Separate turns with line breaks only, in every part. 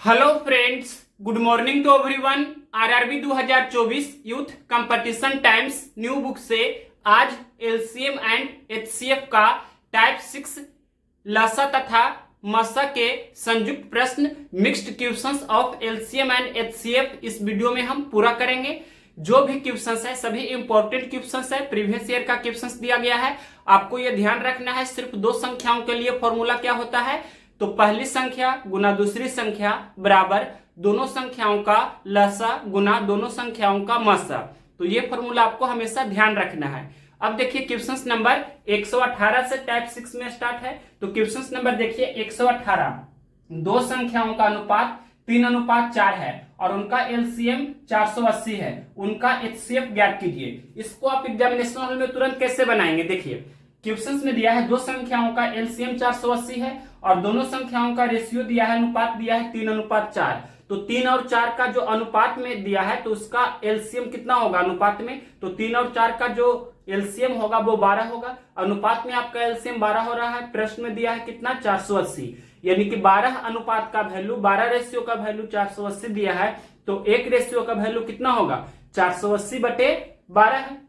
Hello friends, good morning to everyone. RRB 2024 youth competition times new book से आज LCM and HCF का type 6 लसा तथा मसा के संयुक्त प्रश्न mixed questions of LCM and HCF इस वीडियो में हम पूरा करेंगे। जो भी क्वेश्चंस है सभी इंपॉर्टेंट क्वेश्चंस है, प्रीवियस ईयर का क्वेश्चंस दिया गया है। आपको यह ध्यान रखना है सिर्फ दो संख्याओं के लिए फॉर्मूला क्या होता है, तो पहली संख्या गुना दूसरी संख्या बराबर दोनों संख्याओं का लसा गुना दोनों संख्याओं का मसा। तो ये फॉर्मूला आपको हमेशा ध्यान रखना है। अब देखिए क्वेश्चन नंबर 118 से टाइप 6 में स्टार्ट है। तो क्वेश्चन नंबर देखिए 118, दो संख्याओं का अनुपात 3:4 है और उनका एलसीएम 480 है, उनका एचसीएफ ज्ञात कीजिए। इसको आप एग्जामिनेशन हॉल में तुरंत कैसे बनाएंगे, देखिए क्वेश्चंस में दिया है दो संख्याओं का एलसीएम 480 है और दोनों संख्याओं का रेशियो दिया है, अनुपात दिया है 3:4। तो 3 और 4 का जो अनुपात में दिया है तो उसका एलसीएम कितना होगा अनुपात में, तो 3 और 4 का जो एलसीएम होगा वो 12 होगा। अनुपात में आपका एलसीएम 12 हो रहा है, प्रश्न में दिया है कितना 480, यानी कि 12 अनुपात का वैल्यू 12 रेशियो का वैल्यू 480 दिया है। तो एक रेशियो का वैल्यू कितना होगा 480/12 है।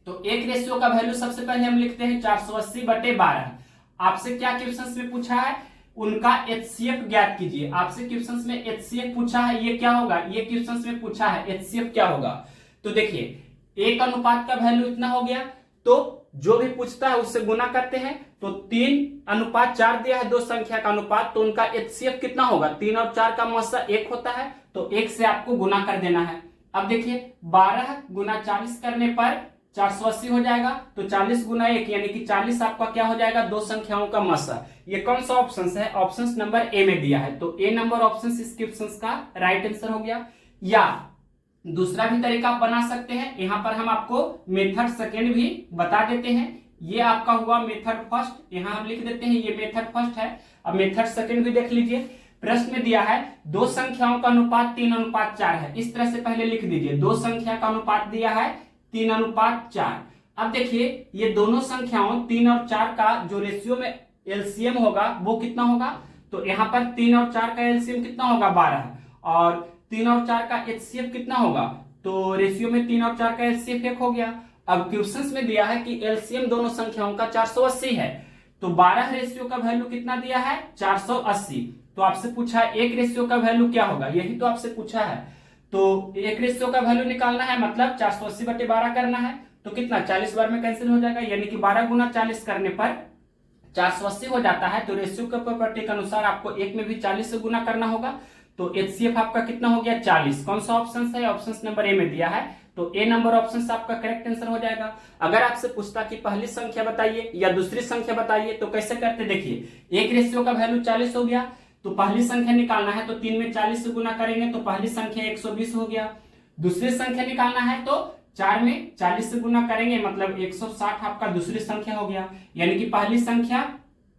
तो एक रेशियो का वैल्यू सबसे पहले हम लिखते हैं 480/12। आपसे क्या क्वेश्चंस में पूछा है, उनका एचसीएफ ज्ञात कीजिए। आपसे क्वेश्चंस में एचसीएफ पूछा है, ये क्या होगा, ये क्वेश्चंस में पूछा है एचसीएफ क्या होगा। तो देखिए एक अनुपात का वैल्यू इतना हो गया, तो जो भी पूछता है उससे गुना करते हैं। तो 3:4 दिया है दो संख्या का अनुपात, तो उनका एचसीएफ कितना होगा, 3 और 4 का मसा 1 होता है, तो 1 से आपको गुना कर देना है। अब देखिए 12 गुना 40 करने पर 480 हो जाएगा, तो 40 गुना 1 यानी कि 40 आपका क्या हो जाएगा, दो संख्याओं का मसा। ये कौन सा ऑप्शन है, ऑप्शन नंबर ए में दिया है, तो ए नंबर ऑप्शन इस क्वेश्चन का राइट आंसर हो गया। या दूसरा भी तरीका आप बना सकते हैं, यहां पर हम आपको मेथड सेकेंड भी बता देते हैं। ये आपका हुआ मेथड फर्स्ट, यहां हम लिख देते हैं ये मेथड फर्स्ट है। अब मेथड सेकेंड भी देख लीजिए। प्रश्न में दिया है दो संख्याओं का अनुपात 3:4 है, इस तरह से पहले लिख दीजिए, दो संख्या का अनुपात दिया है 3:4। अब देखिए ये दोनों संख्याओं 3 और 4 का जो रेशियो में एलसीएम होगा वो कितना होगा, तो यहाँ पर 3 और 4 का एलसीएम कितना होगा 12 और 3 और 4 का एचसीएफ कितना होगा, तो रेशियो में 3 और 4 का एचसीएफ 1 हो गया। अब क्वेश्चंस में दिया है कि एलसीएम दोनों संख्याओं का 480 है, तो 12 रेशियो का वैल्यू कितना दिया है 480। तो आपसे पूछा है एक रेशियो का वैल्यू क्या होगा, यही तो आपसे पूछा है। तो एक रेशियो का वैल्यू निकालना है, मतलब 480/12 करना है, तो कितना 40 बार में कैंसिल हो जाएगा, यानी कि 12 गुना 40 करने पर 480 हो जाता है। तो रेशियो के प्रॉपर्टी के अनुसार आपको एक में भी 40 से गुना करना होगा, तो एचसीएफ आपका कितना हो गया 40। कौन सा ऑप्शन है, ऑप्शन नंबर ए में दिया है, तो ए नंबर ऑप्शन आपका करेक्ट आंसर हो जाएगा। अगर आपसे पूछता कि पहली संख्या बताइए या दूसरी संख्या बताइए तो कैसे करते, देखिए एक रेशियो का वैल्यू 40 हो गया, तो पहली संख्या निकालना है तो 3 में 40 से गुना करेंगे तो पहली संख्या 120 हो गया। दूसरी संख्या निकालना है तो 4 में 40 से गुना करेंगे, मतलब 160 आपका दूसरी संख्या हो गया, यानी कि पहली संख्या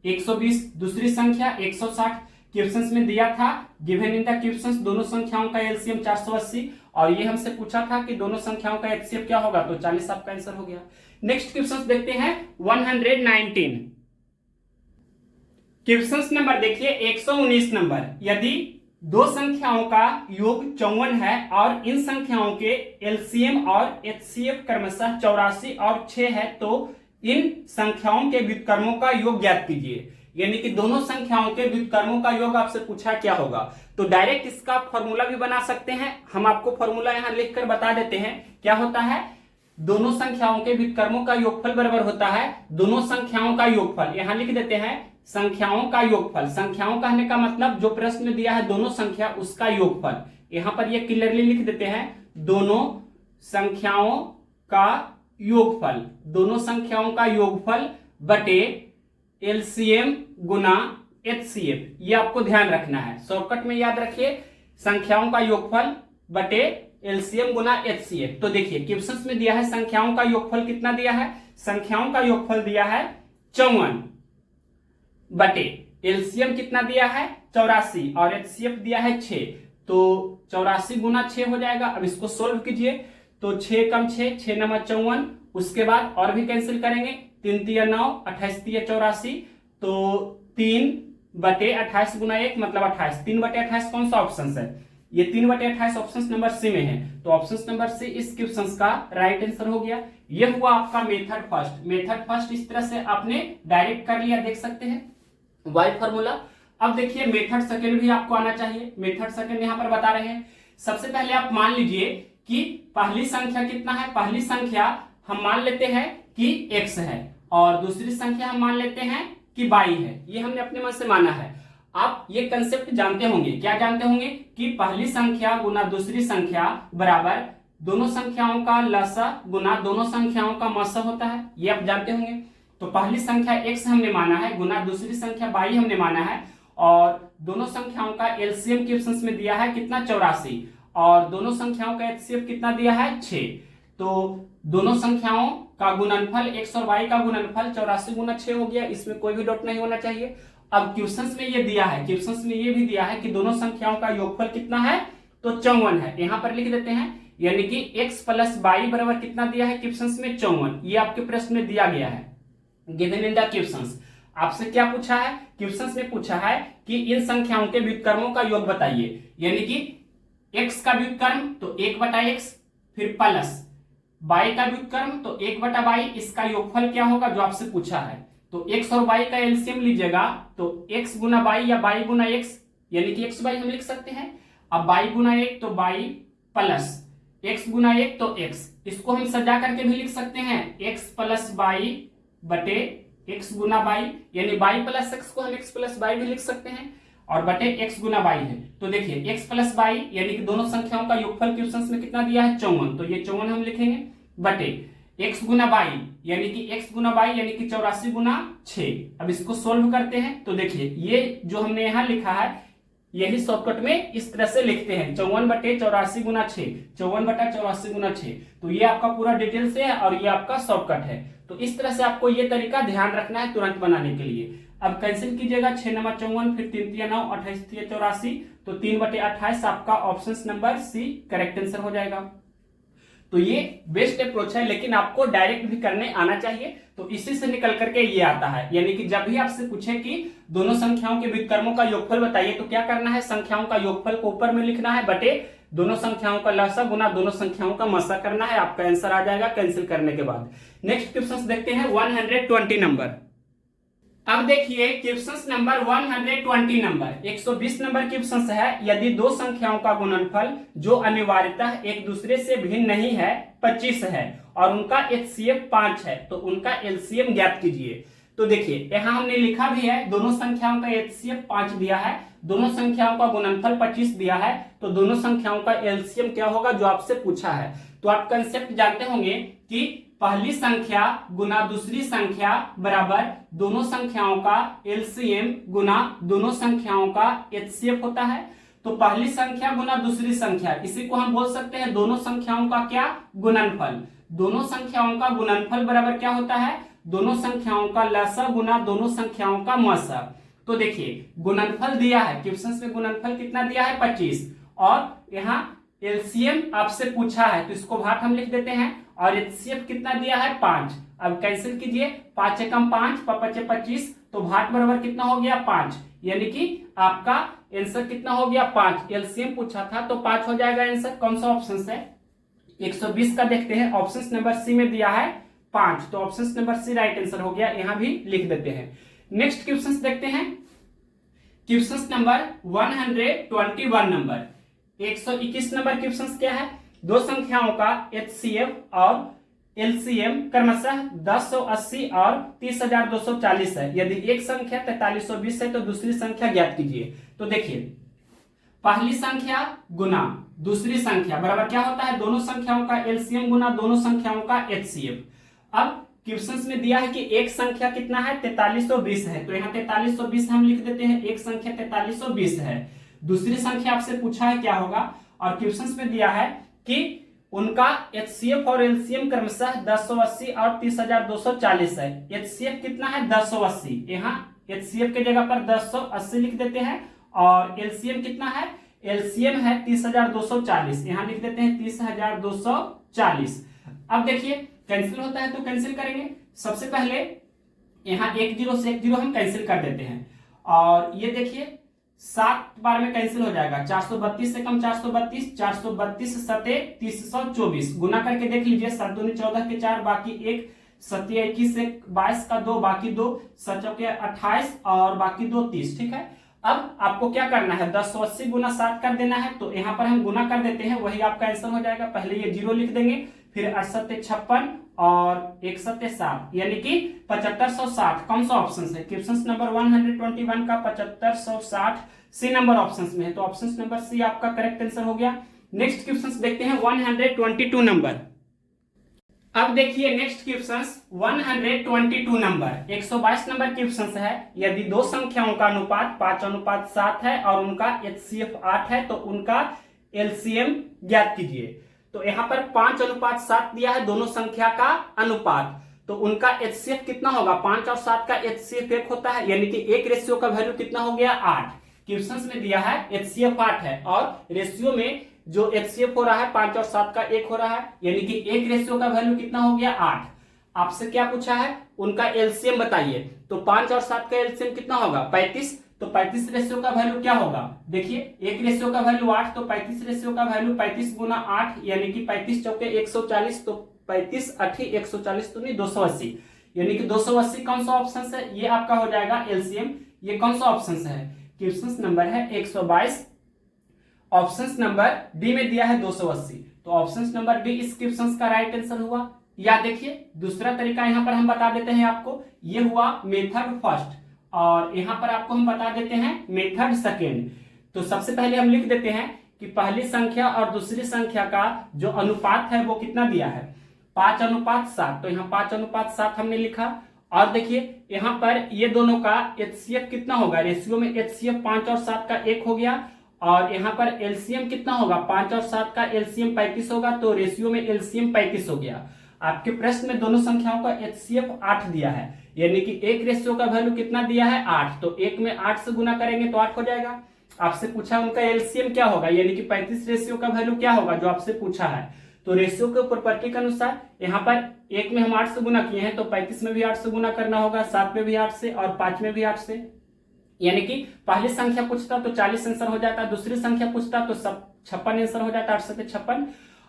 120 दूसरी संख्या 160। क्वेश्चंस में दिया था गिवन इन द क्वेश्चंस दोनों संख्याओं का एलसीएम 480 और ये हमसे पूछा था कि दोनों संख्याओं का एचसीएफ क्या होगा, तो 40 आपका आंसर हो गया। नेक्स्ट क्वेश्चन देखते हैं 119। क्वेश्चन नंबर देखिए 119 नंबर, यदि दो संख्याओं का योग 54 है और इन संख्याओं के एलसीएम और एचसीएफ क्रमशः 84 और 6 है, तो इन संख्याओं के व्युत्क्रमों का योग ज्ञात कीजिए। यानी कि दोनों संख्याओं के व्युत्क्रमों का योग आपसे पूछा क्या होगा, तो डायरेक्ट इसका फॉर्मूला भी बना सकते हैं। हम आपको फॉर्मूला यहां लिखकर बता देते हैं क्या होता है, दोनों संख्याओं के व्युत्क्रमों का योगफल बराबर होता है दोनों संख्याओं का योगफल। यहां लिख देते हैं संख्याओं का योगफल। संख्याओं कहने का मतलब जो प्रश्न में दिया है दोनों संख्या उसका योगफल, यहां पर ये क्लियरली लिख देते हैं दोनों संख्याओं का योगफल, दोनों संख्याओं का योगफल बटे एलसीएम गुना एचसीएफ। ये आपको ध्यान रखना है, शॉर्टकट में याद रखिए संख्याओं का योगफल बटे एलसीएम गुना एचसीएफ। तो देखिए क्वेश्चंस में दिया है संख्याओं का योगफल कितना दिया है, संख्याओं का योगफल दिया है 54 बटे एलसीएम कितना दिया है 84 और एचसीएफ दिया है 6, तो 84 गुना 6 हो जाएगा। अब इसको सोल्व कीजिए, तो 6 कम 6 6 9 54, उसके बाद और भी कैंसिल करेंगे, 3 3 9 28 3 84, तो 3 बटे 28 गुना 1 मतलब 28। 3/28 कौन सा ऑप्शन है? ये 3/28 ऑप्शन नंबर सी में है, तो ऑप्शन नंबर सी इस क्वेश्चन का राइट आंसर हो गया। ये हुआ आपका मेथड फर्स्ट। मेथड फर्स्ट इस तरह से आपने डायरेक्ट कर लिया, देख सकते हैं वाई फार्मूला। अब देखिए मेथड सेकंड भी आपको आना चाहिए। मेथड सेकंड यहां पर बता रहे हैं। सबसे पहले आप मान लीजिए कि पहली संख्या कितना है। पहली संख्या हम मान लेते हैं कि x है और दूसरी संख्या हम मान लेते हैं कि y है। ये हमने अपने मन से माना है। आप ये कंसेप्ट जानते होंगे, क्या जानते होंगे कि पहली संख्या गुना दूसरी संख्या बराबर दोनों संख्याओं का लसा गुना दोनों संख्याओं का मसा होता है। ये आप जानते होंगे। तो पहली संख्या x हमने माना है गुना दूसरी संख्या y हमने माना है, और दोनों संख्याओं का एलसीएम क्वेश्चन में दिया है कितना 84, और दोनों संख्याओं का एचसीएफ कितना दिया है 6। तो दोनों संख्याओं का गुणनफल x और y का गुणनफल 84 गुना 6 हो गया। इसमें कोई भी डाउट नहीं होना चाहिए। अब क्वेश्चंस में ये दिया है, क्वेश्चंस में ये भी दिया है कि दोनों संख्याओं का योगफल कितना है, तो 54 है। यहां पर लिख देते हैं, यानी कि x प्लस y बराबर कितना दिया है क्वेश्चंस में 54। ये आपके प्रश्न में दिया गया है, गिवन इन द क्वेश्चंस। आपसे क्या पूछा है? क्वेश्चंस में पूछा है कि इन संख्याओं के व्युत्क्रमों का योग बताइए, यानी कि x का व्युत्क्रम तो 1/x, फिर प्लस y का व्युत्क्रम तो 1/y, इसका योगफल क्या होगा जो आपसे पूछा है। तो x और y का एलसीएम लीजिएगा तो x गुना y या y गुना x, यानी कि x y हम लिख सकते हैं। अब y गुना 1 तो y प्लस x गुना 1 तो x, इसको हम सजा करके भी लिख सकते हैं x प्लस y बटे x गुना y, यानी y प्लस x को हम x प्लस y भी लिख सकते हैं, और बटे x गुना y है। तो देखिए x प्लस y यानी कि दोनों संख्याओं का योगफल क्वेश्चन में कितना दिया है 54, तो ये 54 हम लिखेंगे बटे x गुना y यानी कि x गुना y यानी कि 84 गुना 6। अब इसको सोल्व करते हैं तो देखिए ये जो हमने यहाँ लिखा है यही शॉर्टकट में इस तरह से लिखते हैं 54 बटे 84 गुना 6, 54 बटा 84 गुना 6। तो ये आपका पूरा डिटेल से है और ये आपका शॉर्टकट है। तो इस तरह से आपको ये तरीका ध्यान रखना है तुरंत बनाने के लिए। अब कैंसिल कीजिएगा, 6 9 54, फिर 3 3 9, 28 3 84, तो 3/28 आपका option number C correct answer हो जाएगा। तो ये बेस्ट अप्रोच है, लेकिन आपको डायरेक्ट भी करने आना चाहिए। तो इसी से निकल करके ये आता है, यानी कि जब भी आपसे पूछे कि दोनों संख्याओं के व्युत्क्रमों का योगफल बताइए, तो क्या करना है, संख्याओं का योगफल को ऊपर में लिखना है बटे दोनों संख्याओं का लसा गुना दोनों संख्याओं का मसा करना है। आपका आंसर आ जाएगा कैंसिल करने के बाद। नेक्स्ट क्वेश्चन देखते हैं 120 नंबर। अब देखिए question number 120 number 120 number question है। यदि दो संख्याओं का गुणनफल जो अनिवार्यतः एक दूसरे से भिन्न नहीं है 25 है और उनका एचसीएफ 5 है, तो उनका एलसीएम ज्ञात कीजिए। तो देखिए यहाँ हमने लिखा भी है दोनों संख्याओं का एचसीएफ 5 दिया है, दोनों संख्याओं का गुणनफल 25 दिया है, तो दोनों संख्याओं का एलसीएम क्या होगा जो आपसे पूछा है। तो आप कंसेप्ट जानते होंगे कि पहली संख्या गुना दूसरी संख्या बराबर दोनों संख्याओं का एलसीएम गुना दोनों संख्याओं का एचसीएफ होता है। तो पहली संख्या गुना दूसरी संख्या, इसी को हम बोल सकते हैं दोनों संख्याओं का क्या, गुणनफल। दोनों संख्याओं का गुणनफल बराबर क्या होता है, दोनों संख्याओं का लसा गुना दोनों संख्याओं का मसा। तो देखिए गुणनफल दिया है, क्वेश्चन में गुणनफल कितना दिया है 25, और यहाँ एलसीएम आपसे पूछा है तो इसको भाग हम लिख देते हैं, और एचसीएफ कितना दिया है 5। अब कैंसिल कीजिए, 5 एकम 5, 5 25, तो भाग बराबर कितना हो गया 5, यानी कि आपका आंसर कितना हो गया 5। एलसीएम पूछा था तो 5 हो जाएगा आंसर। कौन सा ऑप्शन है, 120 का देखते हैं, ऑप्शन नंबर सी में दिया है 5, तो option number C right answer हो गया, यहां भी लिख देते हैं। नेक्स्ट क्वेश्चन देखते हैं, question number 121 number 121 number question क्या है, दो संख्याओं का एचसीएफ और एलसीएम क्रमशः 1080 और 30,240 है। यदि एक संख्या 4320 है तो दूसरी संख्या ज्ञात कीजिए। तो देखिए पहली संख्या गुना दूसरी संख्या बराबर क्या होता है, दोनों संख्याओं का एलसीएम गुना दोनों संख्याओं का एचसीएफ। अब क्वेश्चन में दिया है कि एक संख्या कितना है 4320 है, तो यहाँ 4320 हम लिख देते हैं, एक संख्या 4320 है। दूसरी संख्या आपसे पूछा है क्या होगा, और क्वेश्चन में दिया है कि उनका एचसीएफ और एलसीएम क्रमशः 1080 और 30,240 है। एचसीएफ कितना है 1080, यहाँ एचसीएफ के जगह पर 1080 लिख देते हैं, और एलसीएम कितना है, एलसीएम है 30,240, यहाँ लिख देते हैं 30,240। अब देखिए कैंसिल होता है तो कैंसिल करेंगे। सबसे पहले यहाँ 1 0 से 1 0 हम कैंसिल कर देते हैं, और ये देखिए 7 बार में कैंसिल हो जाएगा, 432 से कम 432, 432 सते 324, गुना करके देख लीजिए, 7 दूनी 14 के 4, बाकी 1, 7 21 से 22 का 2, बाकी 2, 7 चौके 28 और बाकी 2 30। ठीक है, अब आपको क्या करना है, 1080 गुना 7 कर देना है, तो यहाँ पर हम गुना कर देते हैं, वही आपका आंसर हो जाएगा। पहले ये 0 लिख देंगे, फिर 68 56 और 61 7, यानी कि 7560। कौन सा ऑप्शन है, क्वेश्चन नंबर 121 का 7560 सी नंबर ऑप्शन में है, तो ऑप्शन नंबर सी आपका करेक्ट आंसर हो गया। नेक्स्ट क्वेश्चन देखते हैं 122 नंबर। अब देखिए next question 122 number, 122 number question है। यदि दो संख्याओं का अनुपात 5:7 है और उनका HCF 8 है तो उनका LCM ज्ञात कीजिए। तो यहाँ पर 5:7 दिया है दोनों संख्या का अनुपात, तो उनका HCF कितना होगा, 5 और 7 का HCF 1 होता है, यानी कि एक रेशियो का वैल्यू कितना हो गया 8। क्वेश्चन में दिया है HCF 8 है और रेशियो में जो HCF हो रहा है 5 और 7 का 1 हो रहा है, यानी कि एक रेशियो का वैल्यू कितना हो गया 8। आपसे क्या पूछा है, उनका LCM बताइए, तो 5 और 7 का LCM कितना होगा 35, तो 35 रेशियो का वैल्यू क्या होगा, देखिए एक रेशियो का वैल्यू 8, तो 35 रेशियो का वैल्यू 35 गुना 8, यानी कि 35 चौके 140, तो 35 8 140 तो नहीं 280, यानी कि 280 कौन सा ऑप्शन है, ये आपका हो जाएगा LCM। ये कौन सा ऑप्शन है, क्वेश्चन नंबर है 122, ऑप्शन नंबर डी में दिया है 280, तो ऑप्शन नंबर डी इस क्वेश्चन का राइट आंसर हुआ। या देखिए दूसरा तरीका यहां पर हम बता देते हैं आपको, ये हुआ मेथड फर्स्ट और यहां पर आपको हम बता देते हैं मेथड सेकेंड। तो सबसे पहले हम लिख देते हैं कि पहली संख्या और दूसरी संख्या का जो अनुपात है वो कितना दिया है 5:7, तो यहाँ 5:7 हमने लिखा। और देखिए यहाँ पर ये दोनों का HCF कितना होगा, रेशियो में HCF 5 और 7 का 1 हो गया, और यहाँ पर LCM कितना होगा 5 और 7 का LCM 35 होगा, तो रेशियो में LCM 35 हो गया। आपके प्रश्न में दोनों संख्याओं का HCF 8 दिया है, यानी कि एक रेशियो का वैल्यू कितना दिया है 8, तो 1 में 8 से गुना करेंगे तो 8 हो जाएगा। आपसे पूछा उनका LCM क्या होगा, यानी कि 35 रेशियो का वैल्यू क्या होगा जो आपसे पूछा है, तो रेशियो के प्रॉपर्टी के अनुसार यहाँ पर 1 में हम 8 से गुना किए हैं, तो 35 में भी 8 से गुना करना होगा, 7 में भी 8 से और 5 में भी 8 से, यानी कि पहली संख्या पूछता तो 40 आंसर हो जाता, दूसरी संख्या पूछता तो 56 आंसर हो जाता, 8 से 56।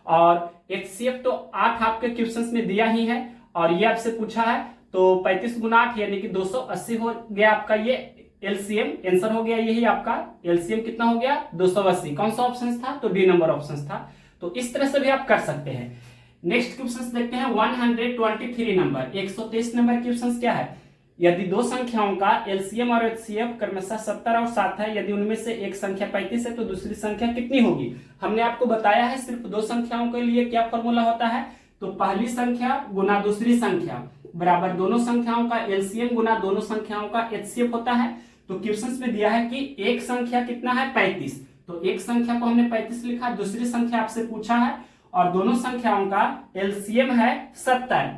और HCF तो 8 आपके क्वेश्चंस में दिया ही है, और ये आपसे पूछा है, तो 35 गुना 8 यानी कि 280 हो गया आपका ये LCM आंसर हो गया। यही आपका LCM कितना हो गया 280। कौन सा ऑप्शन था, तो डी नंबर ऑप्शन था। तो इस तरह से भी आप कर सकते हैं। नेक्स्ट क्वेश्चन देखते हैं 123 नंबर, 123 नंबर क्वेश्चन क्या है, यदि दो संख्याओं का LCM और HCF क्रमशः 70 और 7 है, यदि उनमें से एक संख्या 35 है तो दूसरी संख्या कितनी होगी। हमने आपको बताया है सिर्फ दो संख्याओं के लिए क्या फॉर्मूला होता है, तो पहली संख्या गुना दूसरी संख्या बराबर दोनों संख्याओं का LCM गुना दोनों संख्याओं का HCF होता है। तो क्वेश्चन में दिया है कि एक संख्या कितना है 35, तो एक संख्या को हमने 35 लिखा, दूसरी संख्या आपसे पूछा है और दोनों संख्याओं का LCM है 70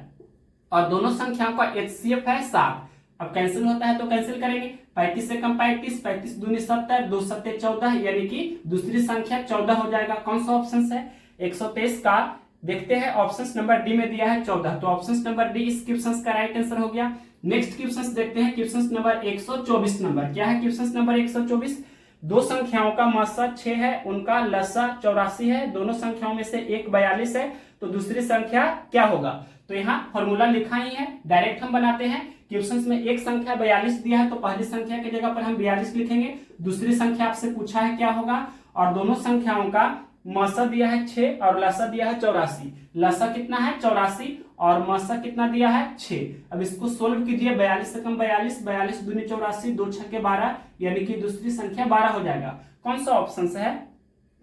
और दोनों संख्याओं का HCF है 7। अब कैंसिल होता है तो कैंसिल करेंगे, 35 से कम 35, 35 दूनी 70, 2 सत्ते 14, यानी कि दूसरी संख्या 14 हो जाएगा। कौन सा ऑप्शन है 123 का, देखते हैं ऑप्शन नंबर डी में दिया है 14, तो ऑप्शन नंबर डी इस क्वेश्चन का राइट आंसर हो गया। नेक्स्ट क्वेश्चन देखते हैं, क्वेश्चन नंबर 124 नंबर क्या है, क्वेश्चन नंबर 124, दो संख्याओं का मासा 6 है, उनका लसा 84 है, दोनों संख्याओं में से एक 42 है, तो दूसरी संख्या क्या होगा। तो यहाँ फॉर्मूला लिखा ही है, डायरेक्ट हम बनाते हैं। क्वेश्चन में एक संख्या 42 दिया है तो पहली संख्या की जगह पर हम 42 लिखेंगे, दूसरी संख्या आपसे पूछा है क्या होगा, और दोनों संख्याओं का मासा दिया है 6 और लसा दिया है 84, लसा कितना है 84 और मासा कितना दिया है 6। अब इसको सोल्व कीजिए, 42 से कम 42, 42 दूनी 84, 2 छक्के 12, यानी कि दूसरी संख्या 12 हो जाएगा। कौन सा ऑप्शन है,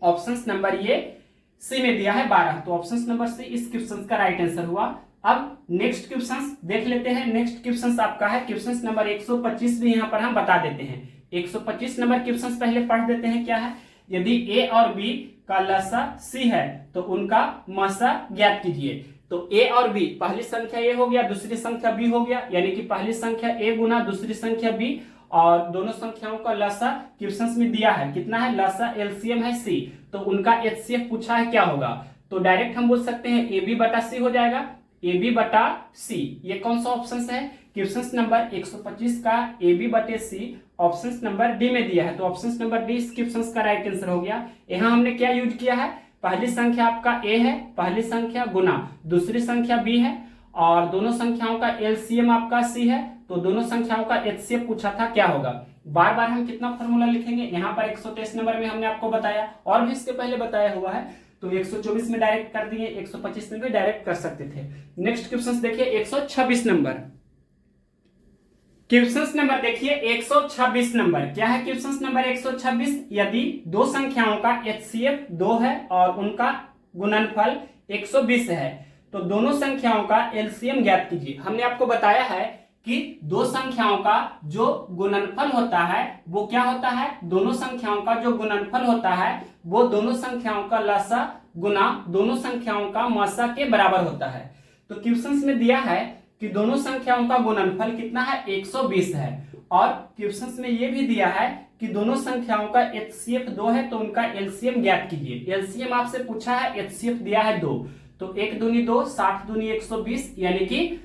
ऑप्शन नंबर ये सी में दिया है 12, तो ऑप्शन नंबर सी इस क्वेश्चन का राइट आंसर हुआ। अब नेक्स्ट क्वेश्चन देख लेते हैं। नेक्स्ट क्वेश्चन आपका है क्वेश्चन नंबर 125 भी यहाँ पर हम बता देते हैं। 125 नंबर क्वेश्चन पहले पढ़ देते हैं क्या है, यदि ए और बी का लसा सी है तो उनका मासा ज्ञात कीजिए। तो ए और बी, पहली संख्या ए हो गया, दूसरी संख्या बी हो गया, यानी कि पहली संख्या ए गुना दूसरी संख्या बी, और दोनों संख्याओं का लसा क्वेश्चन में दिया है कितना है, लसा LCM है सी, तो उनका HCF पूछा है क्या होगा। तो डायरेक्ट हम बोल सकते हैं AB बटा सी हो जाएगा, AB बटा सी। ये कौन सा ऑप्शन है, क्वेश्चन नंबर 125 का AB/C ऑप्शन नंबर डी में दिया है, तो ऑप्शन नंबर डी इस क्वेश्चन का राइट आंसर हो गया। यहाँ हमने क्या यूज किया है, पहली संख्या आपका ए है, पहली संख्या गुना दूसरी संख्या बी है, और दोनों संख्याओं का एलसीएम आपका सी है, तो दोनों संख्याओं का एचसीएफ पूछा था क्या होगा। बार बार हम कितना फॉर्मूला लिखेंगे, यहाँ पर 123 नंबर में हमने आपको बताया और भी इसके पहले बताया हुआ है, तो 124 में डायरेक्ट कर दिए, 125 में भी डायरेक्ट कर सकते थे। नेक्स्ट क्वेश्चन देखिए 126 नंबर, क्वेश्चन नंबर देखिए 126 नंबर क्या है। क्वेश्चन नंबर 126, यदि दो संख्याओं का एचसीएफ 2 है और उनका गुणनफल 120 है तो दोनों संख्याओं का एलसीएम ज्ञात कीजिए। हमने आपको बताया है कि दो संख्याओं का जो गुणनफल होता है वो क्या होता है, दोनों संख्याओं का जो गुणनफल होता है वो दोनों संख्याओं का लसा गुना दोनों संख्याओं का मसा के बराबर होता है। तो क्वेश्चन में दिया है कि दोनों संख्याओं का गुणनफल कितना है, 120 है, और क्वेश्चन में ये भी दिया है कि दोनों संख्याओं का एचसीएफ 2 है तो उनका एलसीएम ज्ञात कीजिए। एलसीएम आपसे पूछा है, एचसीएफ दिया है 2, तो 1 दूनी 2, 60 दूनी 120, यानी कि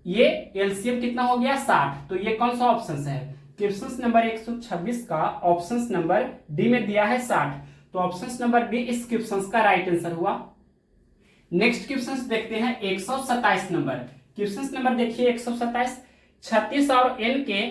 ये एलसीएम कितना हो गया 60। तो ये कौन सा ऑप्शन है, क्वेश्चन नंबर 126 का ऑप्शन नंबर डी में दिया है 60, तो ऑप्शन नंबर डी इस क्वेश्चन का राइट आंसर हुआ। नेक्स्ट क्वेश्चन देखते हैं 127 नंबर, क्वेश्चन नंबर देखिए 127, 36 और n के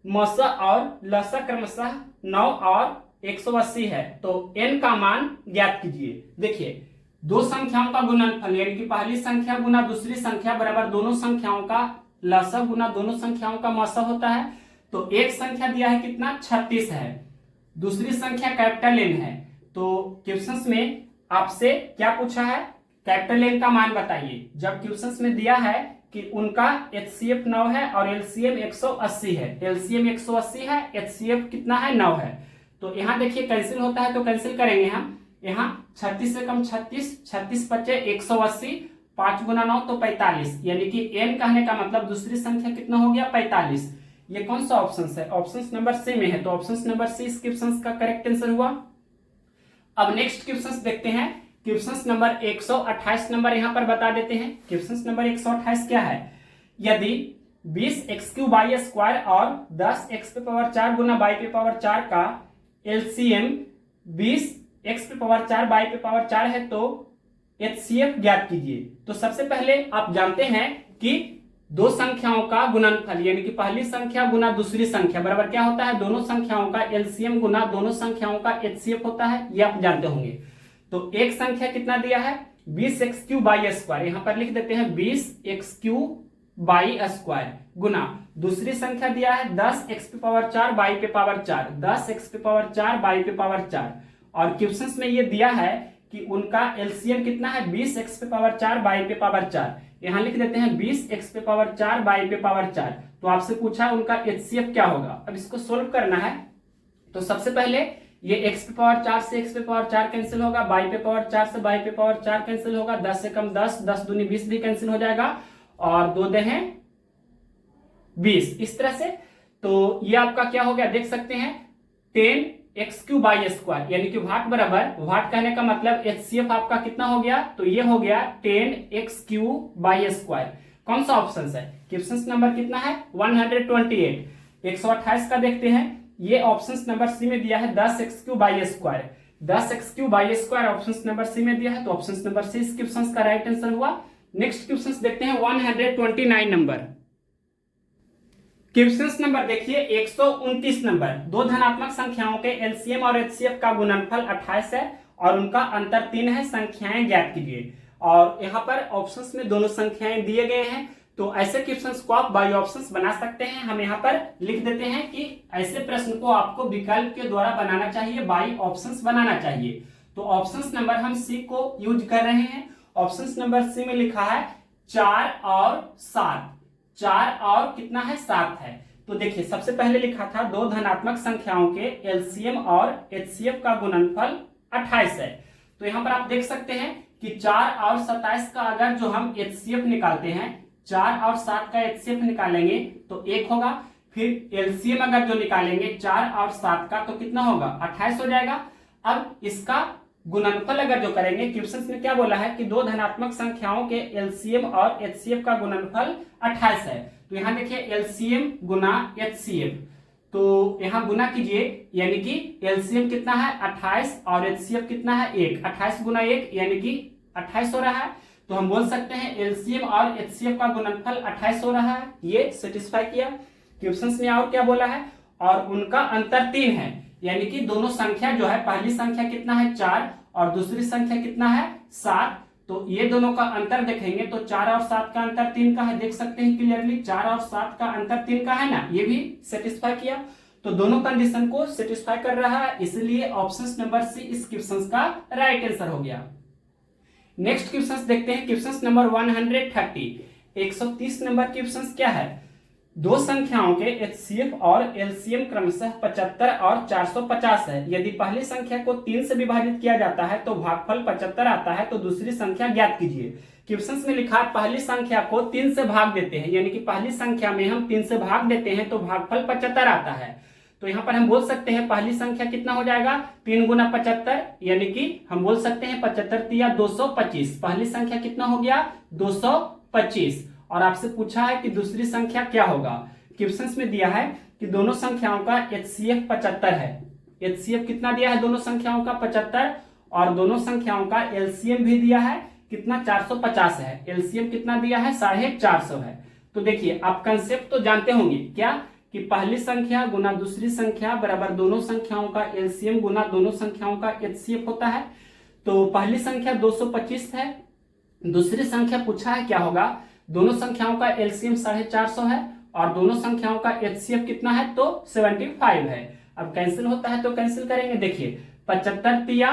मसा और लसा क्रमशः 9 और 180 है, तो n का मान ज्ञात कीजिए। देखिए दो संख्याओं का गुणनफल यानी कि पहली संख्या गुना दूसरी संख्या बराबर दोनों संख्याओं का लसा गुना दोनों संख्याओं का मसा होता है। तो एक संख्या दिया है कितना, 36 है, दूसरी संख्या कैपिटल एन है, तो क्वेश्चन में आपसे क्या पूछा है, कैपिटल एन का मान बताइए। जब क्वेश्चन में दिया है कि उनका एचसीएफ 9 है और एलसीएम 180 है, एलसीएम 180 है, एचसीएफ कितना है 9 है, तो यहाँ देखिए कैंसिल होता है तो कैंसिल करेंगे हम। यहाँ 36 से कम 36, 36 बचे 180, 5 गुना 9 तो 45, यानी कि n कहने का मतलब दूसरी संख्या कितना हो गया 45। ये कौन सा ऑप्शन है, ऑप्शन नंबर सी में है, तो ऑप्शन नंबर सी इस क्वेश्चन का करेक्ट आंसर हुआ। अब नेक्स्ट क्वेश्चन देखते हैं, क्वेश्चन नंबर 128 नंबर यहाँ पर बता देते हैं। क्वेश्चन नंबर 128 क्या है, यदि 20x³ और 10x⁴ गुना y⁴ का एलसीएम 20x⁴ है तो एचसीएफ ज्ञात कीजिए। तो सबसे पहले आप जानते हैं कि दो संख्याओं का गुणनफल यानी कि पहली संख्या गुना दूसरी संख्या बराबर क्या होता है, दोनों संख्याओं का एलसीएम गुना दोनों संख्याओं का एचसीएफ होता है, ये आप जानते होंगे। तो एक संख्या कितना दिया है 20x³ यहां पर लिख देते हैं 20x³ गुना दूसरी संख्या दिया है 10x⁴ y⁴, 10x⁴ y⁴, और क्वेश्चन में ये दिया है कि उनका एलसीएम कितना है 20x⁴ y⁴, यहां लिख देते हैं 20x⁴ y⁴। तो आपसे पूछा उनका एचसीएफ क्या होगा। अब इसको सोल्व करना है, तो सबसे पहले ये x⁴ से x⁴ कैंसिल होगा, y⁴ से y⁴ कैंसिल होगा, 10 से कम 10, 10 दूनी 20 भी कैंसिल हो जाएगा, और 2 दे 20 इस तरह से। तो ये आपका क्या हो गया देख सकते हैं 10x³ यानी कि वाट बराबर, वाट कहने का मतलब एचसीएफ आपका कितना हो गया, तो ये हो गया 10x³ कौन सा ऑप्शन है, क्वेश्चन नंबर कितना है 128। 128 का देखते हैं, ये ऑप्शन नंबर सी में दिया है 10x³, 10x³ ऑप्शन नंबर सी में दिया है, तो ऑप्शन नंबर सी इस क्वेश्चन का राइट आंसर हुआ। नेक्स्ट क्वेश्चन देखते हैं 129 नंबर, क्वेश्चन नंबर देखिए 129 नंबर, दो धनात्मक संख्याओं के एलसीएम और एचसीएफ का गुणनफल 28 है और उनका अंतर 3 है, संख्याएं ज्ञात कीजिए। और यहाँ पर ऑप्शंस में दोनों संख्याएं दिए गए हैं, तो ऐसे क्वेश्चंस को आप बाई ऑप्शंस बना सकते हैं। हम यहाँ पर लिख देते हैं कि ऐसे प्रश्न को आपको विकल्प के द्वारा बनाना चाहिए, बाई ऑप्शंस बनाना चाहिए। तो ऑप्शंस नंबर हम सी को यूज कर रहे हैं। ऑप्शंस नंबर सी में लिखा है 4 और 7, 4 और कितना है 7 है। तो देखिए सबसे पहले लिखा था दो धनात्मक संख्याओं के एलसीएम और एचसीएफ का गुणनफल 28 है। तो यहाँ पर आप देख सकते हैं कि 4 और 27 का अगर जो हम एचसीएफ निकालते हैं, 4 और 7 का एचसीएफ निकालेंगे तो 1 होगा, फिर एलसीएम अगर जो निकालेंगे 4 और 7 का तो कितना होगा 28 हो जाएगा। अब इसका गुणनफल अगर जो करेंगे, क्वेश्चन में क्या बोला है कि दो धनात्मक संख्याओं के एलसीएम और एचसीएफ का गुणनफल 28 है, तो यहाँ देखिए एलसीएम गुना एचसीएफ, तो यहाँ गुना कीजिए, यानी कि एलसीएम कितना है 28 और एचसीएफ कितना है 1, 28 गुना 1 यानी कि 28 हो रहा है। तो हम बोल सकते हैं एलसीएम और एचसीएफ का गुणनफल 28 हो रहा है। ये सेटिस्फाई किया। क्वेश्चन में और क्या बोला है, और उनका अंतर 3 है, यानी कि दोनों संख्या जो है, पहली संख्या कितना है 4 और दूसरी संख्या कितना है 7, तो ये दोनों का अंतर देखेंगे तो 4 और 7 का अंतर 3 का है, देख सकते हैं क्लियरली 4 और 7 का अंतर 3 का है ना, ये भी सेटिस्फाई किया। तो दोनों कंडीशन को सेटिस्फाई कर रहा है, इसलिए ऑप्शन नंबर सी इस क्वेश्चन का राइट आंसर हो गया। नेक्स्ट क्वेश्चन देखते हैं, क्वेश्चन नंबर 130, 130 नंबर क्वेश्चन क्या है, दो संख्याओं के एचसीएफ और एलसीएम क्रमशः 75 और 450 है। यदि पहली संख्या को 3 से विभाजित किया जाता है तो भागफल 75 आता है, तो दूसरी संख्या ज्ञात कीजिए। क्वेश्चन में लिखा है पहली संख्या को 3 से भाग देते हैं, यानी कि पहली संख्या में हम 3 से भाग देते हैं तो भागफल 75 आता है। तो यहाँ पर हम बोल सकते हैं पहली संख्या कितना हो जाएगा 3 गुना 75, यानी कि हम बोल सकते हैं 75 तिया 225, पहली संख्या कितना हो गया 225। और आपसे पूछा है कि दूसरी संख्या क्या होगा, क्वेश्चन में दिया है कि दोनों संख्याओं का एचसीएफ 75 है, एचसीएफ कितना दिया है दोनों संख्याओं का 75, और दोनों संख्याओं का एलसीएम भी दिया है कितना 450 है, एलसीएम कितना दिया है 450 है। तो देखिए आप कंसेप्ट तो जानते होंगे क्या, कि पहली संख्या गुना दूसरी संख्या बराबर दोनों संख्याओं का एलसीएम गुना दोनों संख्याओं का एचसीएफ होता है। तो पहली संख्या 225 है, दूसरी संख्या पूछा है क्या होगा, दोनों संख्याओं का एलसीएम 450 है और दोनों संख्याओं का एचसीएफ कितना है तो 75 है। अब कैंसिल होता है तो कैंसिल करेंगे, देखिए 75 तिया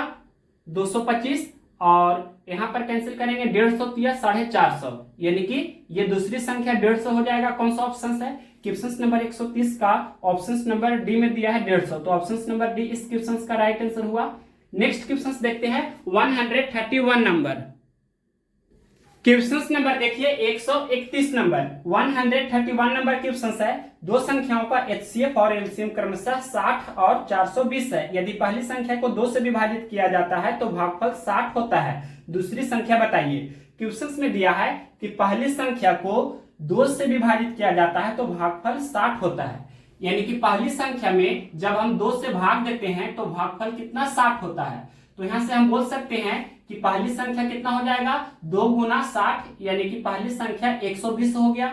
225 और यहाँ पर कैंसिल करेंगे 150 तिया 450, यानी कि ये दूसरी संख्या 150 हो जाएगा। कौन सा ऑप्शन है, क्वेश्चन नंबर 130 का ऑप्शन नंबर डी में दिया है 150, तो ऑप्शन नंबर डी इस क्वेश्चन का राइट आंसर हुआ। नेक्स्ट क्वेश्चन देखते हैं 131 नंबर, क्वेश्चन नंबर देखिए 131 नंबर, 131 नंबर क्वेश्चन है, दो संख्याओं का एचसीएफ और एलसीएम क्रमशः 60 और 420 है। यदि पहली संख्या को 2 से विभाजित किया जाता है तो भागफल 60 होता है, दूसरी संख्या बताइए। क्वेश्चन में दिया है कि पहली संख्या को 2 से विभाजित किया जाता है तो भागफल 60 होता है, यानी कि पहली संख्या में जब हम 2 से भाग देते हैं तो भागफल कितना 60 होता है। तो यहां से हम बोल सकते हैं कि पहली संख्या कितना हो जाएगा 2 गुना 60, यानी कि पहली संख्या 120 हो गया।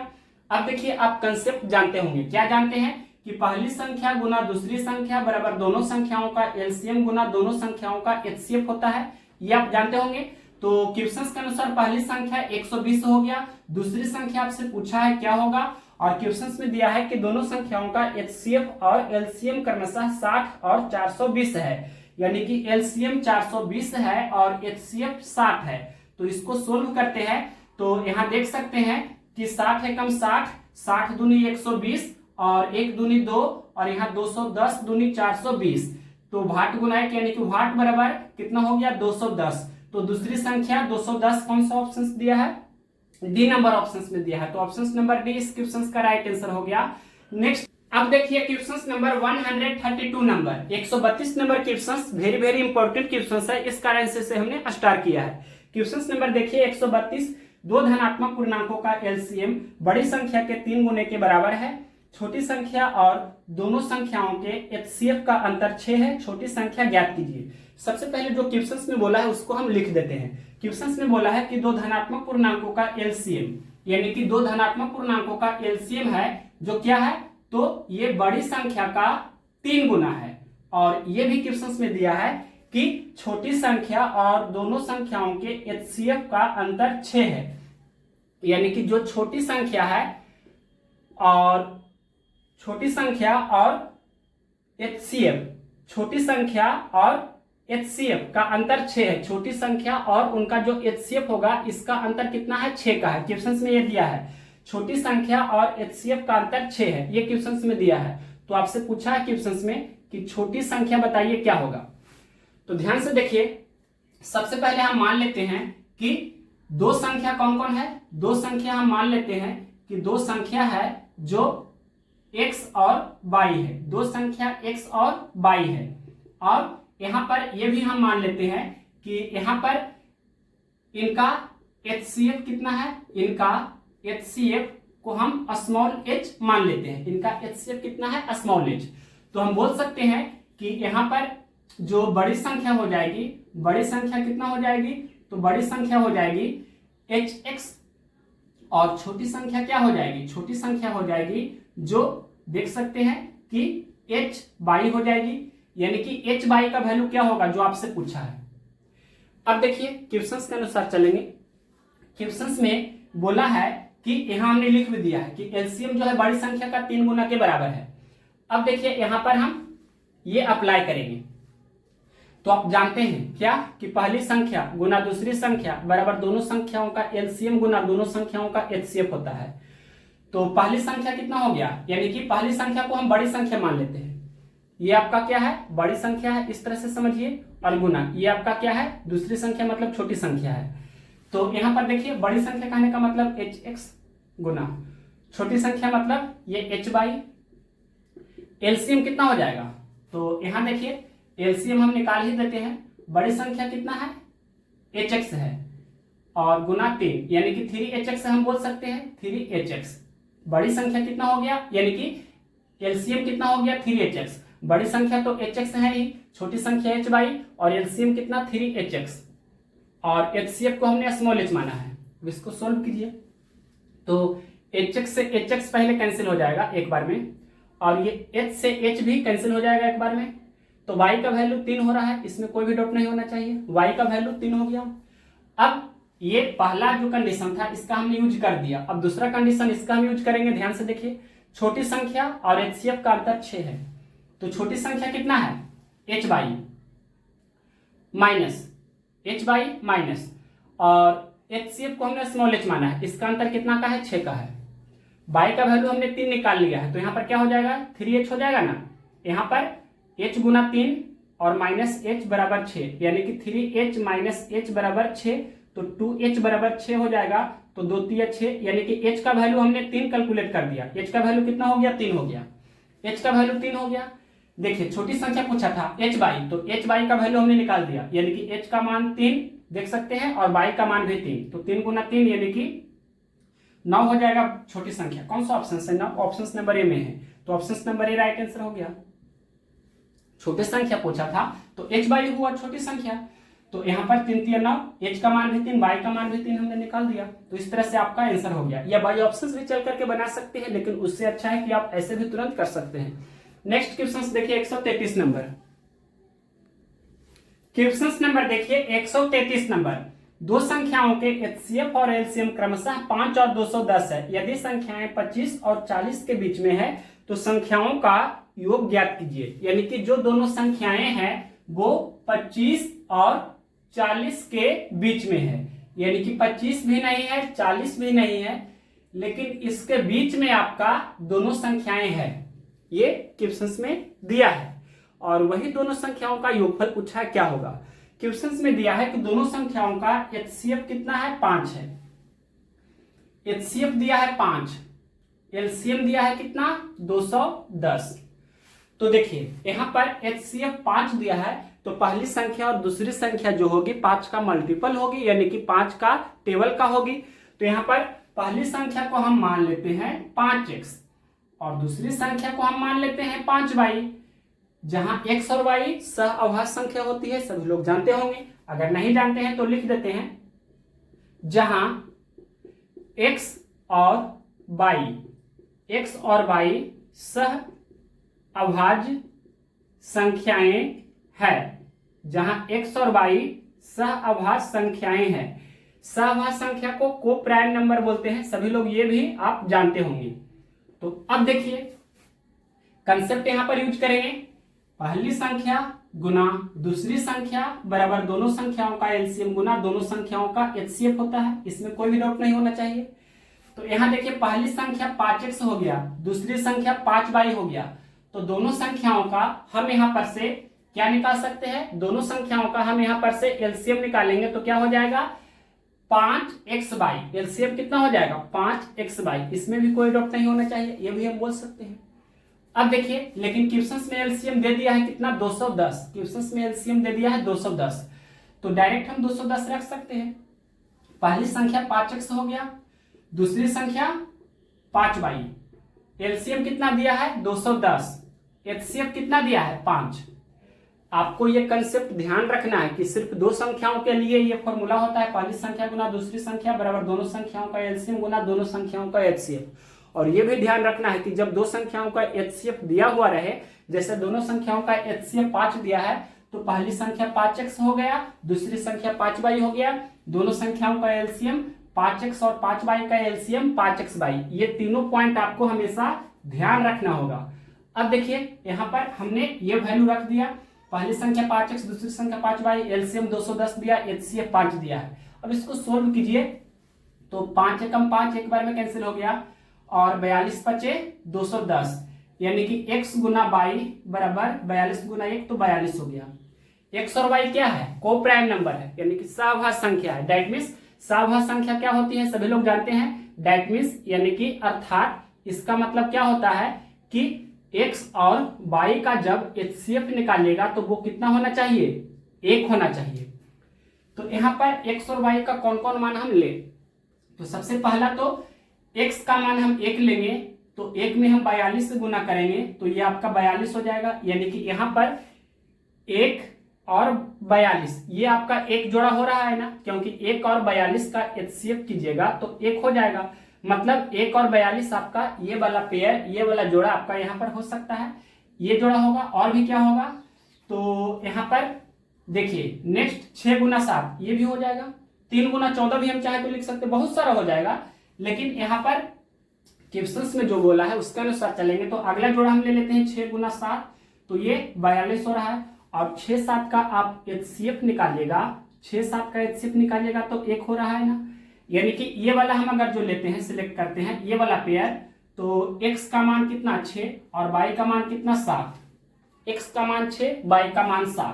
अब देखिए आप कंसेप्ट जानते होंगे, क्या जानते हैं कि पहली संख्या गुना दूसरी संख्या बराबर दोनों संख्याओं का एलसीएम गुना दोनों संख्याओं का एचसीएफ होता है, ये आप जानते होंगे। तो क्वेश्चन के अनुसार पहली संख्या 120 हो गया, दूसरी संख्या आपसे पूछा है क्या होगा, और क्वेश्चन में दिया है कि दोनों संख्याओं का एचसीएफ और एलसीएम क्रमशः 60 और 420 है, यानी कि एलसीएम 420 है और एचसीएफ 60 है। तो इसको सोल्व करते हैं तो यहाँ देख सकते हैं कि 60 है कम 60, 60 दूनी 120 और 1 दूनी 2 और यहाँ 210 दूनी 420, तो भाट गुना 1 यानी कि भाट बराबर कितना हो गया 210। तो दूसरी संख्या 210 कौन सा ऑप्शन दिया है, डी नंबर ऑप्शन में दिया है, तो ऑप्शन नंबर डी इस क्वेश्चन का राइट आंसर हो गया। नेक्स्ट अब देखिए question number 132 number, 132 number question very very important question है, इस कारण से हमने स्टार्ट किया है। क्वेश्चन नंबर देखिए 132, दो धनात्मक पूर्णांकों का एलसीएम बड़ी संख्या के 3 गुने के बराबर है, छोटी संख्या और दोनों संख्याओं के एचसीएफ का अंतर 6 है, छोटी संख्या ज्ञात कीजिए। सबसे पहले जो क्वेश्चन में बोला है उसको हम लिख देते हैं। क्वेश्चन में बोला है कि दो धनात्मक पूर्णांकों का एलसीएम, यानी कि दो धनात्मक पूर्णांकों का एलसीएम है जो क्या है, तो ये बड़ी संख्या का 3 गुना है, और ये भी क्वेश्चन में दिया है कि छोटी संख्या और दोनों संख्याओं के एचसीएफ का अंतर 6 है, यानी कि जो छोटी संख्या है और छोटी संख्या और एचसीएफ, छोटी संख्या और एचसीएफ का अंतर 6 है, छोटी संख्या और उनका जो एचसीएफ होगा इसका अंतर कितना है 6 का है। क्वेश्चन में ये दिया है छोटी संख्या और एचसीएफ का अंतर 6 है, ये क्वेश्चन में दिया है। तो आपसे पूछा है क्वेश्चन में कि छोटी संख्या बताइए क्या होगा। तो ध्यान से देखिए, सबसे पहले हम मान लेते हैं कि दो संख्या कौन कौन है, दो संख्या हम मान लेते हैं कि दो संख्या है जो x और y है, दो संख्या x और y है, और यहां पर ये भी हम मान लेते हैं कि यहां पर इनका HCF कितना है, इनका HCF को हम स्मॉल h मान लेते हैं, इनका HCF कितना है स्मॉल h। तो हम बोल सकते हैं कि यहाँ पर जो बड़ी संख्या हो जाएगी, बड़ी संख्या कितना हो जाएगी, तो बड़ी संख्या हो जाएगी hx और छोटी संख्या क्या हो जाएगी, छोटी संख्या हो जाएगी जो देख सकते हैं कि h बाई हो जाएगी, यानी कि h बाई का वैल्यू क्या होगा जो आपसे पूछा है। अब देखिए क्वेश्चंस के अनुसार चलेंगे। क्वेश्चंस में बोला है कि यहाँ हमने लिख भी दिया है कि एलसीएम जो है बड़ी संख्या का 3 गुना के बराबर है। अब देखिए यहाँ पर हम ये अप्लाई करेंगे, तो आप जानते हैं क्या कि पहली संख्या गुना दूसरी संख्या बराबर दोनों संख्याओं का एलसीएम गुना दोनों संख्याओं का एचसीएफ होता है। तो पहली संख्या कितना हो गया, यानी कि पहली संख्या को हम बड़ी संख्या मान लेते हैं, ये आपका क्या है बड़ी संख्या है, इस तरह से समझिए, और गुना ये आपका क्या है दूसरी संख्या मतलब छोटी संख्या है। तो यहाँ पर देखिए बड़ी संख्या कहने का मतलब hx गुना छोटी संख्या मतलब ये h बाई, एलसीएम कितना हो जाएगा, तो यहाँ देखिए एलसीएम हम निकाल ही देते हैं, बड़ी संख्या कितना है hx है और गुना 3 यानी कि 3hx हम बोल सकते हैं 3hx। बड़ी संख्या कितना हो गया, यानी कि एलसीएम कितना हो गया 3hx, बड़ी संख्या तो hx है ही, छोटी संख्या h बाई और एलसीएम कितना 3hx और HCF को हमने स्मॉल h माना है। अब इसको सोल्व कीजिए तो hx से hx पहले कैंसिल हो जाएगा एक बार में और ये h से h भी कैंसिल हो जाएगा एक बार में, तो y का वैल्यू 3 हो रहा है, इसमें कोई भी डाउट नहीं होना चाहिए, y का वैल्यू 3 हो गया। अब ये पहला जो कंडीशन था इसका हमने यूज कर दिया, अब दूसरा कंडीशन इसका हम यूज करेंगे, ध्यान से देखिए, छोटी संख्या और HCF का अंतर 6 है, तो छोटी संख्या कितना है h by minus h by minus और HCF को हमने स्मॉल h माना है, इसका अंतर कितना का है 6 का है, y का वैल्यू हमने 3 निकाल लिया है, तो यहाँ पर क्या हो जाएगा 3h हो जाएगा ना, यहाँ पर h गुना 3 और माइनस h बराबर 6 यानी कि 3h माइनस h बराबर 6, तो 2h बराबर 6 हो जाएगा, तो 2 3 6 यानी कि h का वैल्यू हमने 3 कैलकुलेट कर दिया, h का वैल्यू कितना हो गया 3 हो गया, h का वैल्यू 3 हो गया। देखिए छोटी संख्या पूछा था h बाई, तो h बाई का वैल्यू हमने निकाल दिया, यानी कि h का मान 3 देख सकते हैं और y का मान भी 3, तो 3 गुना 3 यानी कि 9 हो जाएगा छोटी संख्या। कौन सा ऑप्शन है 9, ऑप्शन नंबर ए में है, तो option number A right answer हो गया। छोटी संख्या पूछा था तो h बाई हुआ छोटी संख्या, तो यहाँ पर 3 3 9, h का मान भी 3 y का मान भी 3 हमने निकाल दिया, तो इस तरह से आपका आंसर हो गया। या बाई ऑप्शंस भी चल करके बना सकते हैं, लेकिन उससे अच्छा है कि आप ऐसे भी तुरंत कर सकते हैं। नेक्स्ट क्वेश्चन देखिए 133 नंबर, क्वेश्चन नंबर देखिए 133 नंबर, दो संख्याओं के HCF और LCM क्रमशः 5 और 210 है, यदि संख्याएं 25 और 40 के बीच में है तो संख्याओं का योग ज्ञात कीजिए। यानी कि जो दोनों संख्याएं हैं वो 25 और 40 के बीच में है, यानी कि 25 भी नहीं है 40 भी नहीं है, लेकिन इसके बीच में आपका दोनों संख्याएं हैं, ये क्वेश्चंस में दिया है, और वही दोनों संख्याओं का योगफल पूछा है क्या होगा। क्वेश्चंस में दिया है कि दोनों संख्याओं का HCF कितना है 5 है, HCF दिया है 5, LCM दिया है कितना 210। तो देखिए यहाँ पर HCF 5 दिया है, तो पहली संख्या और दूसरी संख्या जो होगी 5 का मल्टीपल होगी, यानी कि 5 का टेबल का होगी। तो यहाँ पर पहली संख्या को हम मान लेते हैं 5x और दूसरी संख्या को हम मान लेते हैं 5y, जहां x और y सह अभाज्य संख्या होती है, सभी लोग जानते होंगे, अगर नहीं जानते हैं तो लिख देते हैं, जहां x और y सह अभाज्य संख्याएं हैं, जहां x और y सह अभाज्य संख्याएं हैं। सह अभाज्य संख्या को को प्राइम नंबर बोलते हैं, सभी लोग ये भी आप जानते होंगे। तो अब देखिए कंसेप्ट यहां पर यूज करेंगे, पहली संख्या गुना दूसरी संख्या बराबर दोनों संख्याओं का एलसीएम गुना दोनों संख्याओं का एचसीएफ होता है, इसमें कोई भी डाउट नहीं होना चाहिए। तो यहां देखिए पहली संख्या 5x हो गया, दूसरी संख्या 5y हो गया, तो दोनों संख्याओं का हम यहां पर से क्या निकाल सकते हैं, दोनों संख्याओं का हम यहां पर से एलसीएम निकालेंगे तो क्या हो जाएगा 5xy, एलसीएम कितना हो जाएगा 5xy, इसमें भी कोई डाउट नहीं होना चाहिए, ये भी हम बोल सकते हैं। अब देखिए लेकिन क्वेश्चंस में एलसीएम दे दिया है कितना 210, क्वेश्चंस में एलसीएम दे दिया है 210, तो डायरेक्ट हम 210 रख सकते हैं। पहली संख्या 5x हो गया, दूसरी संख्या 5y। एलसीएम कितना दिया है 210, एचसीएफ कितना दिया है 5। आपको ये कंसेप्ट ध्यान रखना है कि सिर्फ दो संख्याओं के लिए ये फॉर्मूला होता है, पहली संख्या गुना दूसरी संख्या बराबर दोनों संख्याओं का एलसीएम गुना दोनों संख्याओं का एचसीएफ। और ये भी ध्यान रखना है कि जब दो संख्याओं का एचसीएफ दिया हुआ रहे, जैसे दोनों संख्याओं का एचसीएफ 5 दिया है तो पहली संख्या 5x हो गया, दूसरी संख्या 5y हो गया, दोनों संख्याओं का एलसीएम 5x और 5y का एलसीएम 5xy। ये तीनों पॉइंट आपको हमेशा ध्यान रखना होगा। अब देखिए यहाँ पर हमने ये वैल्यू रख दिया, पहली संख्या 5x दूसरी संख्या 5y, एलसीएम 210 दिया, एचसीएफ 5 दिया है। अब इसको सोल्व कीजिए तो 5 एकम 5 एक बार में कैंसिल हो गया और 42 पचे 210, यानी कि x गुना y बराबर 42 गुना 1 तो 42 हो गया। x और y क्या है, को प्राइम नंबर है, यानी कि सहभाज्य संख्या है। दैट मीन्स सहभाज्य संख्या क्या होती है सभी लोग जानते हैं, दैट मीन्स यानी कि अर्थात इसका मतलब क्या होता है कि x और y का जब HCF निकालिएगा तो वो कितना होना चाहिए, 1 होना चाहिए। तो यहाँ पर x और y का कौन कौन मान हम ले, तो सबसे पहला तो x का मान हम 1 लेंगे तो 1 में हम 42 से गुना करेंगे तो ये आपका 42 हो जाएगा, यानी कि यहाँ पर 1 और 42 ये आपका एक जोड़ा हो रहा है ना, क्योंकि 1 और 42 का HCF कीजिएगा तो 1 हो जाएगा, मतलब 1 और 42 आपका ये वाला पेयर, ये वाला जोड़ा आपका यहाँ पर हो सकता है, ये जोड़ा होगा। और भी क्या होगा तो यहाँ पर देखिए नेक्स्ट 6 गुना 7 ये भी हो जाएगा, 3 गुना 14 भी हम चाहे तो लिख सकते, बहुत सारा हो जाएगा। लेकिन यहाँ पर क्वेश्चंस में जो बोला है उसके अनुसार चलेंगे तो अगला जोड़ा हम ले लेते हैं 6 गुना 7 तो ये 42 हो रहा है, और 6-7 का आप HCF निकालिएगा, 6-7 का HCF निकालिएगा तो 1 हो रहा है ना, यानी कि ये वाला हम अगर जो लेते हैं सिलेक्ट करते हैं ये वाला पेयर तो x का मान कितना 6 और y का मान कितना 7, x का मान 6 y का मान 7।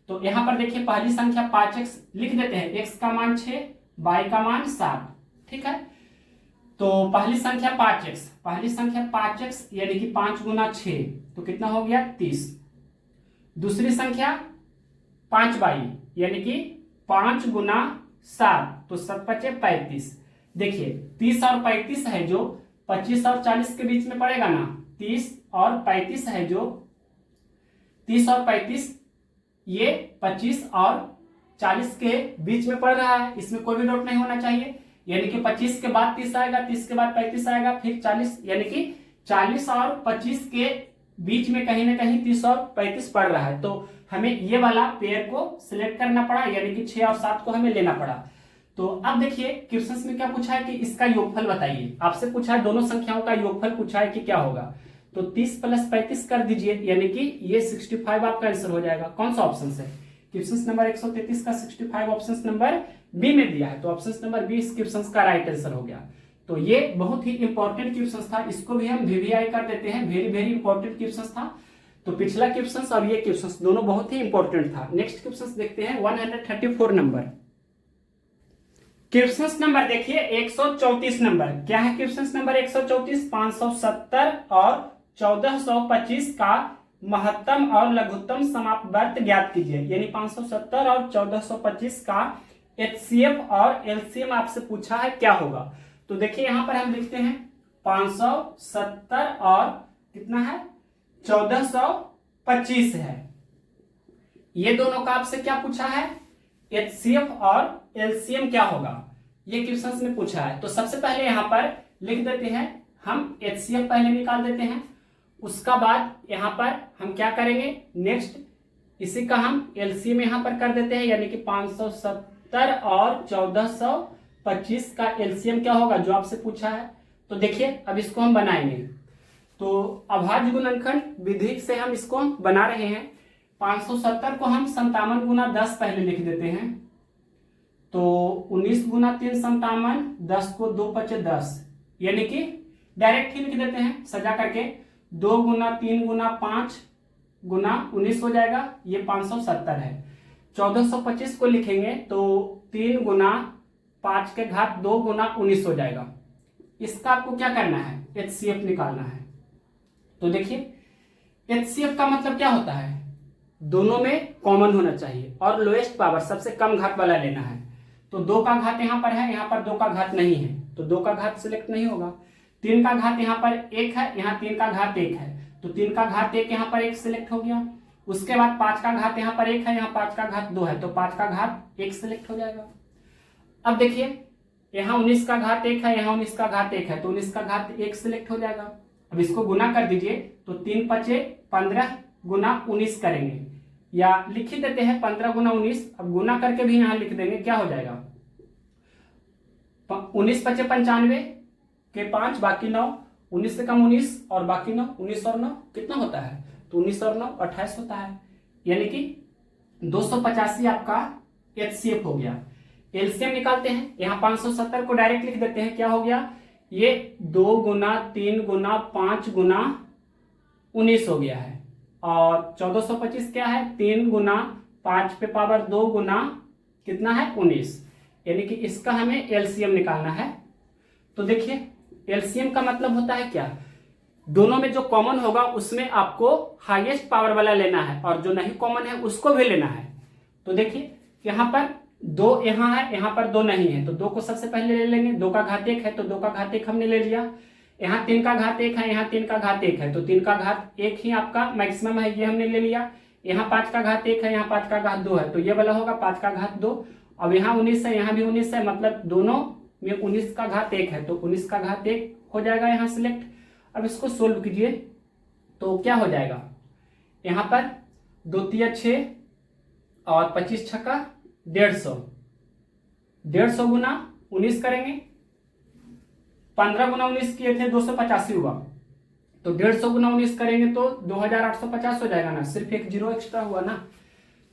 तो यहाँ पर देखिए पहली संख्या 5x लिख देते हैं, x का मान 6 y का मान 7, ठीक है। तो पहली संख्या 5x यानी कि 5 गुना 6 तो कितना हो गया 30। दूसरी संख्या 5y यानी कि 5 गुना 7 तो 7 पचे 35। देखिए 30 और 35 है जो 25 और 40 के बीच में पड़ेगा ना, 30 और 35 है जो 30 और 35 ये 25 और 40 के बीच में पड़ रहा है, इसमें कोई भी डाउट नहीं होना चाहिए। यानी कि 25 के बाद 30 आएगा, 30 के बाद 35 आएगा, फिर 40, यानी कि 40 और 25 के बीच में कहीं ना कहीं 30 और 35 पड़ रहा है। तो हमें ये वाला पेयर को सिलेक्ट करना पड़ा, यानी कि 6 और 7 को हमें लेना पड़ा। तो अब देखिए क्वेश्चंस में क्या पूछा है कि इसका योगफल बताइए, आपसे पूछा है दोनों संख्याओं का योगफल पूछा है कि क्या होगा। तो 30 + 35 कर दीजिए, यानी कि ये 65 आपका आंसर हो जाएगा। कौन सा ऑप्शन है, क्वेश्चन नंबर 133 का 65 ऑप्शन नंबर बी में दिया है, तो ऑप्शन नंबर बी इस क्वेश्चन का राइट आंसर हो गया। तो ये बहुत ही इंपॉर्टेंट क्वेश्चन था, इसको भी हम VVI कर देते हैं, वेरी वेरी इंपॉर्टेंट क्वेश्चन था। तो पिछला क्वेश्चन और ये क्वेश्चन दोनों बहुत ही इंपॉर्टेंट था। नेक्स्ट क्वेश्चन देखते हैं 134 नंबर। क्वेश्चन नंबर देखिए 134 नंबर, क्या है क्वेश्चन नंबर 134, 570 और 1425 का महत्तम और लघुत्तम समापवर्त ज्ञात कीजिए। यानी 570 और 1425 का HCF और LCM आपसे पूछा है क्या होगा। तो देखिए यहां पर हम लिखते हैं 570 और कितना है 1425 है, ये दोनों का आपसे क्या पूछा है, HCF और LCM क्या होगा, ये क्वेश्चंस में पूछा है। तो सबसे पहले यहां पर लिख देते हैं हम, HCF पहले निकाल देते हैं, उसका बाद यहां पर हम क्या करेंगे, नेक्स्ट इसी का हम LCM यहां पर कर देते हैं, यानी कि 570 और 1425 का LCM क्या होगा जो आपसे पूछा है। तो देखिए अब इसको हम बनाएंगे, तो अभाज्य गुणनखंड विधि से हम इसको बना रहे हैं। 570 को हम 57 गुना 10 पहले लिख देते हैं, तो 19 गुना 3 57, 10 को 2 पचे 10, यानी कि डायरेक्ट ही लिख देते हैं सजा करके, 2 गुना 3 गुना 5 गुना 19 हो जाएगा, ये 570 है। 1425 को लिखेंगे तो 3 गुना 5 के घात 2 गुना 19 हो जाएगा। इसका आपको क्या करना है, HCF निकालना है। तो देखिए HCF का मतलब क्या होता है, दोनों में कॉमन होना चाहिए और लोएस्ट पावर सबसे कम घात वाला लेना है। तो 2 का घात यहाँ पर है, यहाँ पर 2 का घात नहीं है, तो 2 का घात सिलेक्ट नहीं होगा। 3 का घात यहाँ पर 1 है, यहाँ 3 का घात 1 है, तो 3 का घात 1 यहाँ पर 1 सिलेक्ट हो गया। उसके बाद 5 का घात यहाँ पर 1 है, यहाँ 5 का घात 2 है, तो 5 का घात 1 सिलेक्ट हो जाएगा। अब देखिए यहाँ 19 का घात 1 है, यहाँ 19 का घात 1 है, तो 19 का घात 1 सिलेक्ट हो जाएगा। अब इसको गुना कर दीजिए, तो 3 पचे 15 गुना 19 करेंगे, या लिख ही देते हैं 15 गुना 19। अब गुना करके भी यहाँ लिख देंगे, क्या हो जाएगा 19 पचे 95 के 5 बाकी 9, 19 से कम 19 और बाकी 9, 19 और 9 कितना होता है, तो 19 और 9 28 होता है, यानी कि 285 आपका HCF हो गया। एलसीएम निकालते हैं, यहाँ 570 को डायरेक्ट लिख देते हैं, क्या हो गया ये 2 गुना 3 गुना 5 गुना 19 हो गया है, और 1425 क्या है 3 गुना 5 पे पावर 2 गुना कितना है 19, यानी कि इसका हमें एलसीएम निकालना है। तो देखिए एलसीएम का मतलब होता है क्या, दोनों में जो कॉमन होगा उसमें आपको हाईएस्ट पावर वाला लेना है, और जो नहीं कॉमन है उसको भी लेना है। तो देखिए यहाँ पर 2 यहाँ है, यहाँ पर 2 नहीं है, तो 2 को सबसे पहले ले लेंगे। 2 का घात 1 है, तो 2 का घात 1 हमने ले लिया। यहाँ 3 का घात 1 है, यहाँ 3 का घात 1 है, तो 3 का घात 1 ही आपका मैक्सिमम है, ये हमने ले लिया। यहाँ 5 का घात 1 है, यहाँ 5 का घात 2 है, तो ये वाला होगा 5 का घात 2। अब यहाँ 19 है, यहाँ भी 19 है, मतलब दोनों में 19 का घात 1 है, तो 19 का घात 1 हो जाएगा यहाँ सिलेक्ट। अब इसको सोल्व कीजिए, तो क्या हो जाएगा, यहाँ पर 2 तिया 6 और 25 छक्का 150, 150 गुना 19 करेंगे, 15 गुना 19 किए थे 285 हुआ, तो 150 गुना 19 करेंगे तो 2850 हो जाएगा ना, सिर्फ एक जीरो एक्स्ट्रा हुआ ना।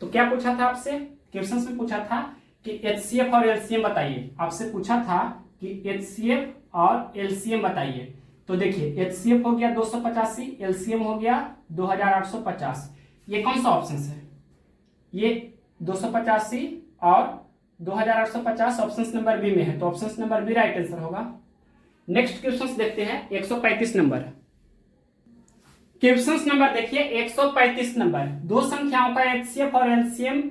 तो क्या पूछा था आपसे, क्वेश्चन में पूछा था कि HCF और LCM बताइए, आपसे पूछा था कि HCF और LCM बताइए। तो देखिए HCF हो गया 285, LCM हो गया 2850, ये कौन सा ऑप्शन है, ये 285 और 2850 ऑप्शन नंबर बी में है, तो option number B right answer होगा। नेक्स्ट क्वेश्चन देखते हैं 135 नंबर। क्वेश्चन नंबर देखिए 135 नंबर, दो संख्याओं का HCF और LCM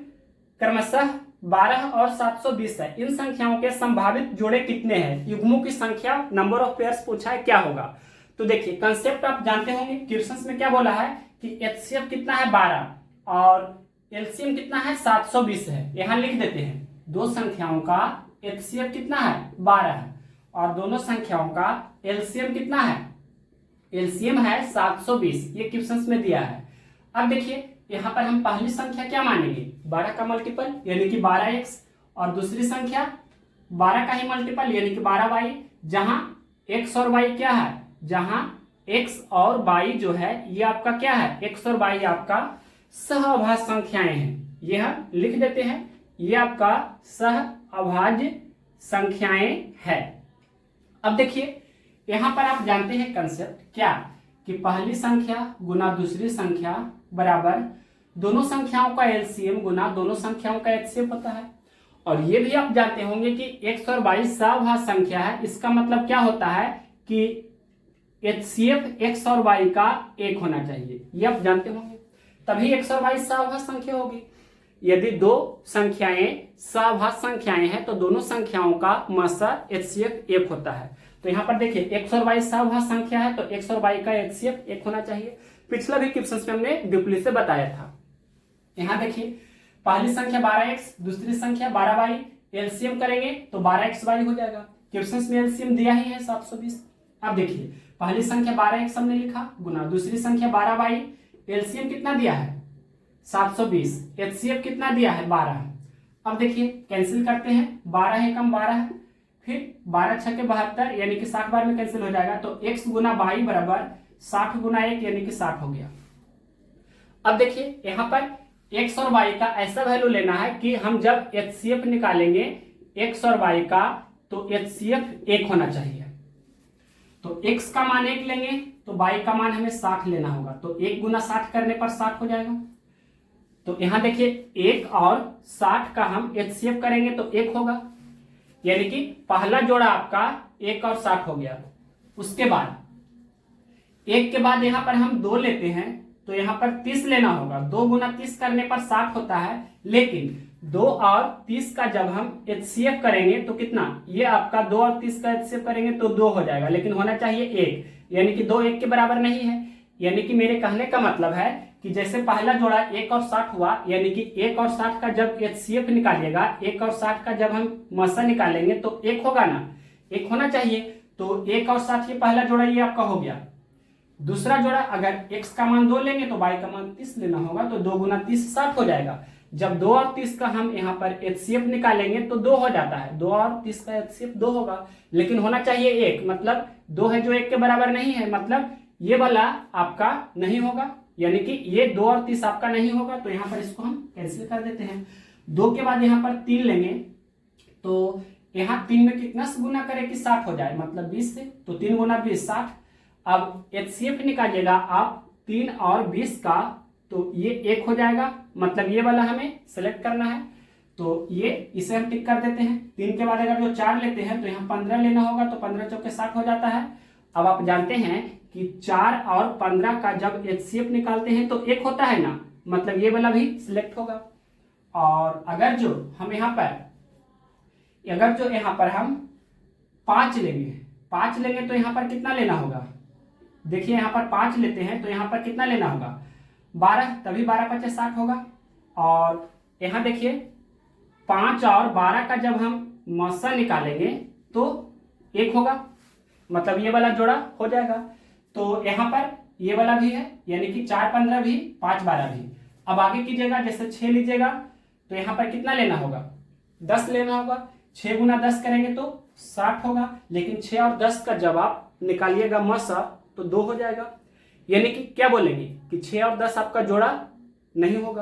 क्रमशः 12 और 720 है, इन संख्याओं के संभावित जोड़े कितने हैं, युग्मों की संख्या नंबर ऑफ पेयर्स पूछा है, क्या होगा। तो देखिए कंसेप्ट आप जानते होंगे, क्वेश्चन में क्या बोला है कि HCF कितना है 12 और LCM कितना है 720 है। यहां लिख देते हैं दो संख्याओं का HCF कितना है 12 है और दोनों संख्याओं का LCM कितना है, LCM है 720, ये क्वेश्चन में दिया है। अब देखिए यहाँ पर हम पहली संख्या क्या मानेंगे 12 का मल्टीपल यानी कि 12x, और दूसरी संख्या 12 का ही मल्टीपल यानी कि 12y, जहां x और y क्या है, जहां x और y जो है ये आपका क्या है, x और y आपका सहअभाज्य संख्याएं हैं, ये हम लिख देते हैं, ये आपका सहअभाज्य संख्याएं है। अब देखिए यहां पर आप जानते हैं कंसेप्ट क्या, कि पहली संख्या गुना दूसरी संख्या बराबर दोनों संख्याओं का एलसीएम गुना दोनों संख्याओं का एचसीएफ होता है। और ये भी आप जानते होंगे कि x और y सहअभाज्य संख्या है, इसका मतलब क्या होता है कि एचसीएफ x और y का 1 होना चाहिए, ये आप जानते होंगे, तभी x और y सहअभाज्य संख्या होगी। यदि दो संख्याएं सहअभाज्य संख्याएं हैं तो दोनों संख्याओं का मसा एचसीएफ 1 होता है। तो यहाँ पर देखिए x और y सहअभाज्य संख्या है तो x और y का एचसीएफ 1 होना चाहिए। पिछला भी क्वेश्चन में हमने ड्यूप्ली से बताया था। यहाँ देखिए पहली संख्या 12x दूसरी संख्या 12y, एलसीएम करेंगे तो 12xy हो जाएगा। क्वेश्चन में एलसीएम दिया ही है 720। अब देखिए पहली संख्या 12x हमने लिखा गुना दूसरी संख्या 12y, एलसीएम कितना दिया है 720, एचसीएफ कितना दिया है 12। अब देखिए कैंसिल करते हैं, 12 है कम 12 है, फिर 12 छक्के 72 यानी कि 60 बार में कैंसिल हो जाएगा, तो x गुना y बराबर 60 गुना 1 यानी कि 60 हो गया। अब देखिए यहाँ पर x और y का ऐसा वैल्यू लेना है कि हम जब HCF निकालेंगे x और y का तो HCF 1 होना चाहिए। तो x का मान 1 लेंगे तो y का मान हमें 60 लेना होगा, तो 1 गुना 60 करने पर 60 हो जाएगा। तो यहाँ देखिए 1 और 60 का हम HCF करेंगे तो 1 होगा, यानी कि पहला जोड़ा आपका 1 और 60 हो गया। उसके बाद 1 के बाद यहाँ पर हम 2 लेते हैं तो यहाँ पर 30 लेना होगा, 2 गुना 30 करने पर 60 होता है, लेकिन 2 और 30 का जब हम HCF करेंगे तो कितना, ये आपका 2 और 30 का HCF करेंगे तो 2 हो जाएगा, लेकिन होना चाहिए 1, यानी कि 2 1 के बराबर नहीं है। यानी कि मेरे कहने का मतलब है कि जैसे पहला जोड़ा 1 और 60 हुआ, यानी कि 1 और 60 का जब HCF निकालिएगा, 1 और 60 का जब हम मसा निकालेंगे तो 1 होगा ना, 1 होना चाहिए। तो 1 और 60 ये पहला जोड़ा ये आपका हो गया। दूसरा जोड़ा अगर x का मान 2 लेंगे तो y का मान 30 लेना होगा, तो 2 गुना 30 60 हो जाएगा। जब 2 और 30 का हम यहाँ पर HCF निकालेंगे तो 2 हो जाता है, 2 और 30 का HCF 2 होगा, लेकिन होना चाहिए 1, मतलब 2 है जो 1 के बराबर नहीं है, मतलब ये वाला आपका नहीं होगा, यानी कि ये 2 और 30 आपका नहीं होगा। तो यहाँ पर इसको हम कैंसिल कर देते हैं। 2 के बाद यहाँ पर 3 लेंगे, तो यहाँ 3 में कितना से गुना करें कि 60 हो जाए, मतलब 20 से, तो 3 गुना 20 60। अब HCF निकालिएगा आप 3 और 20 का, तो ये 1 हो जाएगा, मतलब ये वाला हमें सेलेक्ट करना है, तो ये इसे हम टिक कर देते हैं। 3 के बाद अगर जो 4 लेते हैं तो यहाँ 15 लेना होगा, तो 15 चौके 60 हो जाता है। अब आप जानते हैं कि 4 और 15 का जब HCF निकालते हैं तो 1 होता है ना, मतलब ये वाला भी सिलेक्ट होगा। और अगर जो हम यहाँ पर हम 5 लेंगे तो यहाँ पर कितना लेना होगा, देखिए यहाँ पर 5 लेते हैं तो यहाँ पर कितना लेना होगा 12, तभी 12 5 60 होगा। और यहाँ देखिए 5 और 12 का जब हम मसा निकालेंगे तो 1 होगा, मतलब ये वाला जोड़ा हो जाएगा। तो यहाँ पर ये वाला भी है, यानी कि 4 15 भी 5 12 भी। अब आगे कीजिएगा, जैसे 6 लीजिएगा तो यहाँ पर कितना लेना होगा 10 लेना होगा, 6 गुना 10 करेंगे तो 60 होगा, लेकिन 6 और 10 का जब आप निकालिएगा मसा तो 2 हो जाएगा, यानी कि क्या बोलेंगे कि 6 और 10 आपका जोड़ा नहीं होगा।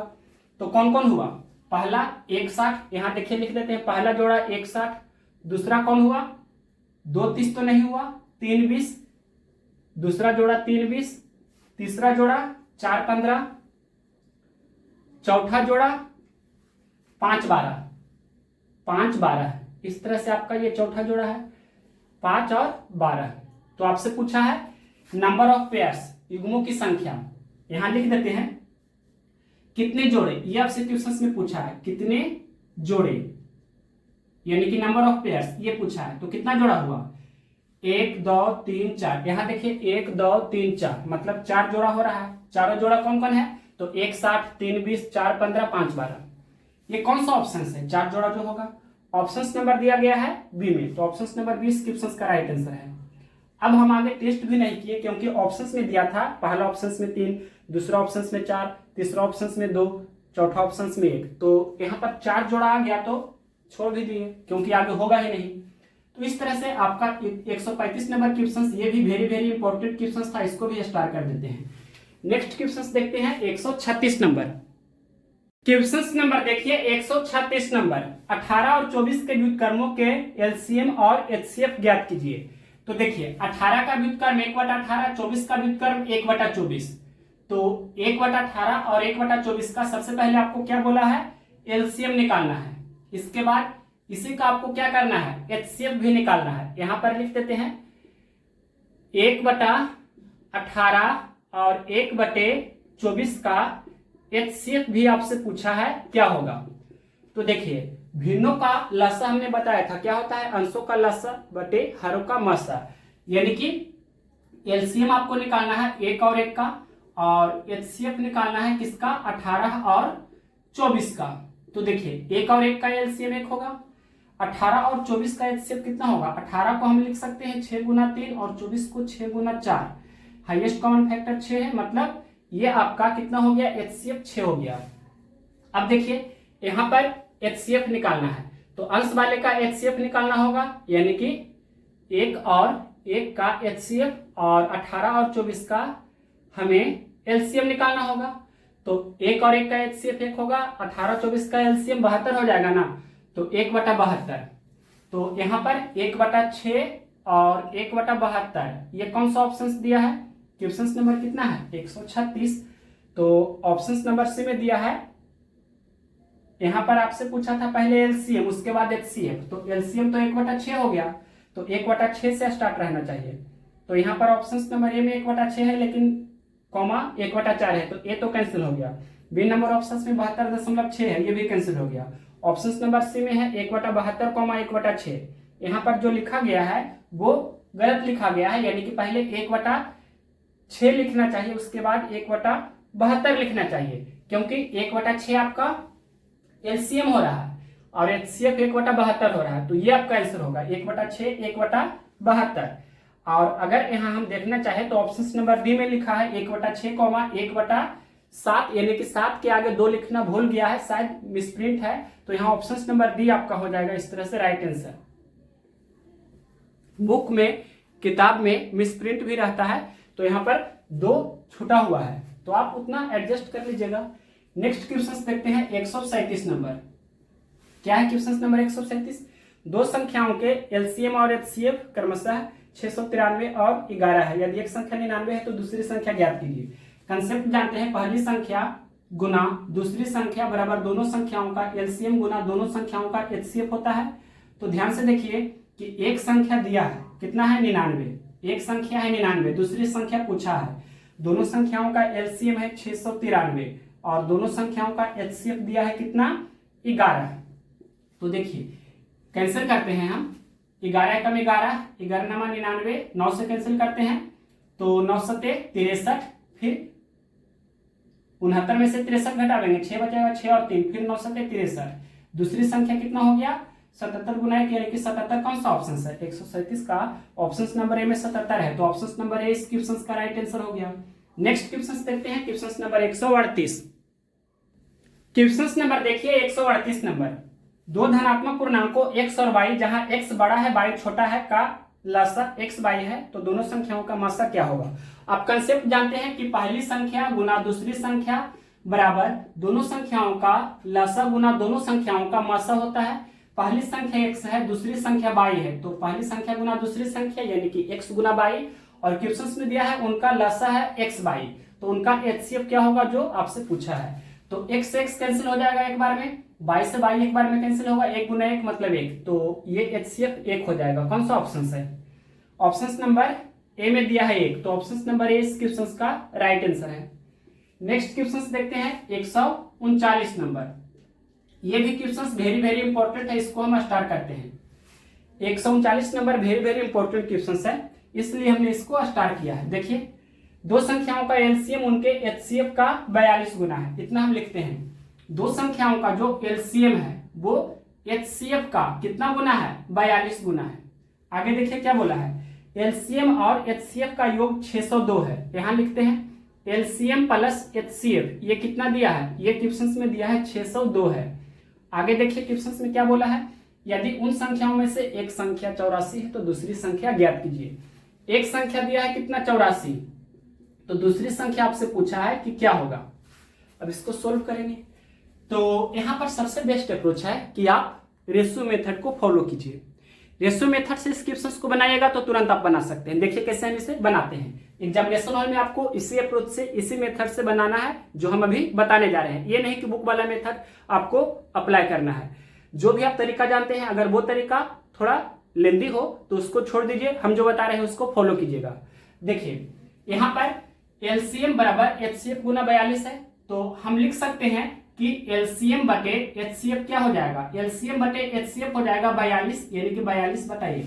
तो कौन कौन हुआ, पहला 160, यहाँ देखिए लिख देते हैं, पहला जोड़ा 160, दूसरा कौन हुआ 2 30 तो नहीं हुआ, 3 20, दूसरा जोड़ा 3 20, तीसरा जोड़ा 4 15, चौथा जोड़ा 5 12, इस तरह से आपका ये चौथा जोड़ा है 5 और 12। तो आपसे पूछा है नंबर ऑफ पेयर्स, युग्मों की संख्या, यहां लिख देते हैं कितने जोड़े, ये आपसे क्वेश्चंस में पूछा है कितने जोड़े, यानी कि नंबर ऑफ पेयर्स ये पूछा है, तो कितना जोड़ा हुआ 1 2 3 4, यहां देखिए 1 2 3 4, मतलब 4 जोड़ा हो रहा है। चारों जोड़ा कौन कौन है, तो 1 60 3 20 4 15 5 12, ये कौन सा ऑप्शन है 4 जोड़ा जो होगा, ऑप्शन नंबर दिया गया है बी में, तो ऑप्शन नंबर 20 क्वेश्चन का राइट आंसर है। अब हम आगे टेस्ट भी नहीं किए, क्योंकि ऑप्शंस में दिया था, पहला ऑप्शंस में 3, दूसरा ऑप्शंस में 4, तीसरा ऑप्शंस में 2, चौथा ऑप्शंस में 1, तो यहाँ पर 4 जोड़ा आ गया तो छोड़ भी दिए, क्योंकि आगे होगा ही नहीं। तो इस तरह से आपका 135 नंबर क्वेश्चन, ये भी वेरी वेरी इंपॉर्टेंट क्वेश्चन था, इसको भी स्टार कर देते हैं। नेक्स्ट क्वेश्चन देखते हैं 136 नंबर क्वेश्चन नंबर, देखिए 136 नंबर, 18 और 24 के व्युत्क्रमों के एलसीएम और एचसीएफ ज्ञात कीजिए। तो देखिए 18 का व्युत्क्रम 1/18, 24 का व्युत्क्रम 1/24, तो 1/18 और 1/24 का सबसे पहले आपको क्या बोला है एलसीएम निकालना है, इसके बाद इसी का आपको क्या करना है एचसीएफ भी निकालना है। यहां पर लिख देते हैं 1/18 और 1/24 का एचसीएफ भी आपसे पूछा है क्या होगा। तो देखिए भिन्नों का लसा हमने बताया था क्या होता है, अंशों का लसा बटे हरों का मसा, यानी कि एलसीएम आपको निकालना है 1 और 1 का, और एचसीएफ निकालना है किसका 18 और 24 का। तो देखिए 1 और 1 का एलसीएम 1 होगा, 18 और 24 का एचसीएफ कितना होगा, 18 को हम लिख सकते हैं 6 गुना 3 और 24 को 6 गुना 4, हाईएस्ट कॉमन फैक्टर 6 है, मतलब ये आपका कितना हो गया एचसीएफ 6 हो गया। अब देखिए यहां पर एचसीएफ निकालना है, तो अंश वाले का एचसीएफ निकालना होगा, यानी कि 1 और 1 का एचसीएफ और 18 और 24 का हमें एलसीएम निकालना होगा। तो 1 और 1 का एचसीएफ 1 होगा, 18 24 का एलसीएम 72 हो जाएगा ना, तो 1/72, तो यहाँ पर 1/6 और 1/72, ये कौन सा ऑप्शन दिया है, क्वेश्चन नंबर कितना है 136, तो ऑप्शन नंबर सी में दिया है। यहां पर आपसे पूछा था पहले एलसीएम उसके बाद एचसीएफ, तो एलसीएम तो 1/6 हो गया, तो 1/6 से स्टार्ट रहना चाहिए। तो यहाँ पर ऑप्शन नंबर ए में 1/6 है, लेकिन कॉमा 1/4 है, तो ए तो कैंसिल हो गया, बी नंबर ऑप्शन में 72.6 है, ये भी कैंसिल हो गया। ऑप्शन नंबर सी में है 1/72, 1/6। यहाँ पर जो लिखा गया है वो गलत लिखा गया है, यानी कि पहले 1/6 लिखना चाहिए, उसके बाद 1/72 लिखना चाहिए, क्योंकि 1/6 आपका एलसीएम हो रहा है और एचसीएफ 1/72 हो रहा है, तो ये आपका आंसर होगा 1/6, 1/72। और अगर यहाँ हम देखना चाहे तो ऑप्शन नंबर डी में लिखा है 1/6, 1/7, यानी कि 7 के आगे 2 लिखना भूल गया है, शायद मिसप्रिंट है, तो यहाँ ऑप्शन नंबर डी आपका हो जाएगा इस तरह से राइट आंसर। बुक में, किताब में मिसप्रिंट भी रहता है, तो यहाँ पर 2 छूटा हुआ है, तो आप उतना एडजस्ट कर लीजिएगा। नेक्स्ट क्वेश्चन देखते हैं 137 नंबर। क्या है क्वेश्चन नंबर 137? दो संख्याओं के एलसीएम और एचसीएफ क्रमशः 693 और 11 है। यदि एक संख्या 99 है तो दूसरी संख्या ज्ञात कीजिए। कंसेप्ट जानते हैं, पहली संख्या गुना दूसरी संख्या बराबर दोनों संख्याओं का एलसीएम गुना दोनों संख्याओं का एचसीएफ होता है। तो ध्यान से देखिए कि एक संख्या दिया है, कितना है 99, एक संख्या है 99, दूसरी संख्या पूछा है, दोनों संख्याओं का एलसीएम है 693 और दोनों संख्याओं का एचसीएफ दिया है कितना 11। तो देखिए कैंसिल करते हैं हम, 11 कम 11, 11 नमा 99, 9 से कैंसिल करते हैं तो 9 सते 63, फिर 69 में से 63 घटा देंगे, 6 बचेगा, 6 और 3, फिर 9 सते 63। दूसरी संख्या कितना हो गया 77 गुना 1, यानी कि 77 कौन सा ऑप्शन है 137 का ऑप्शन नंबर ए में 77 है, तो ऑप्शन नंबर ए इस क्वेश्चन का राइट आंसर हो गया। नेक्स्ट क्वेश्चन देखते हैं, क्वेश्चन नंबर 138। क्वेश्चन नंबर देखिए 138 नंबर, दो धनात्मक पूर्णांकों x और y, जहां x बड़ा है y छोटा है का लसा x y है, तो दोनों संख्याओं का मासा क्या होगा। आप कंसेप्ट जानते हैं कि पहली संख्या गुना दूसरी संख्या बराबर दोनों संख्याओं का लसा गुना दोनों संख्याओं का मासा होता है। पहली संख्या x है, दूसरी संख्या y है, तो पहली संख्या गुना दूसरी संख्या यानी कि x गुना y, और क्वेश्चन में दिया है उनका लसा है x y, तो उनका एचसीएफ क्या होगा जो आपसे पूछा है। तो x से x कैंसिल हो जाएगा एक बार में, y से y एक बार में कैंसिल होगा, 1 गुना 1 मतलब 1, तो ये एचसीएफ 1 हो जाएगा। कौन सा ऑप्शन है, ऑप्शन नंबर ए में दिया है 1, तो ऑप्शन नंबर ए इस क्वेश्चन का राइट आंसर है। नेक्स्ट क्वेश्चन देखते हैं 139 नंबर, ये भी क्वेश्चन वेरी वेरी इंपॉर्टेंट है, इसको हम स्टार्ट करते हैं। 139 number very very important question है, इसलिए हमने इसको स्टार्ट किया है। देखिए दो संख्याओं का एलसीएम उनके एचसीएफ का 42 गुना है, इतना हम लिखते हैं। दो संख्याओं का जो एलसीएम है वो एचसीएफ का कितना गुना है 42 गुना है। आगे देखिए क्या बोला है, एलसीएम और एचसीएफ का योग 602 है, यहां लिखते हैं एलसीएम प्लस एचसीएफ, ये कितना दिया है, ये क्वेश्चन में दिया है 602 है। आगे देखिए क्वेश्चन में क्या बोला है, यदि उन संख्याओं में से एक संख्या 84 है तो दूसरी संख्या ज्ञात कीजिए। एक संख्या दिया है कितना 84, तो दूसरी संख्या आपसे पूछा है कि क्या होगा। अब इसको सोल्व करेंगे, तो यहां पर सबसे बेस्ट अप्रोच है कि आप रेशियो मेथड को फॉलो कीजिए। रेशियो मेथड से इस क्वेश्चन को बनाइएगा तो तुरंत आप बना सकते हैं। देखिए कैसे हम इसे बनाते हैं, एग्जामिनेशन हॉल में आपको इसी अप्रोच से इसी मेथड से बनाना है जो हम अभी बताने जा रहे हैं। ये नहीं कि बुक वाला मेथड आपको अप्लाई करना है। जो भी आप तरीका जानते हैं, अगर वो तरीका थोड़ा लेंदी हो तो उसको छोड़ दीजिए, हम जो बता रहे हैं उसको फॉलो कीजिएगा। देखिए यहाँ पर एलसीएम बराबर एचसीएफ गुना 42 है, तो हम लिख सकते हैं कि एलसीएम बटे एचसीएफ क्या हो जाएगा, एलसीएम बटे एचसीएफ हो जाएगा 42, यानी कि 42/1।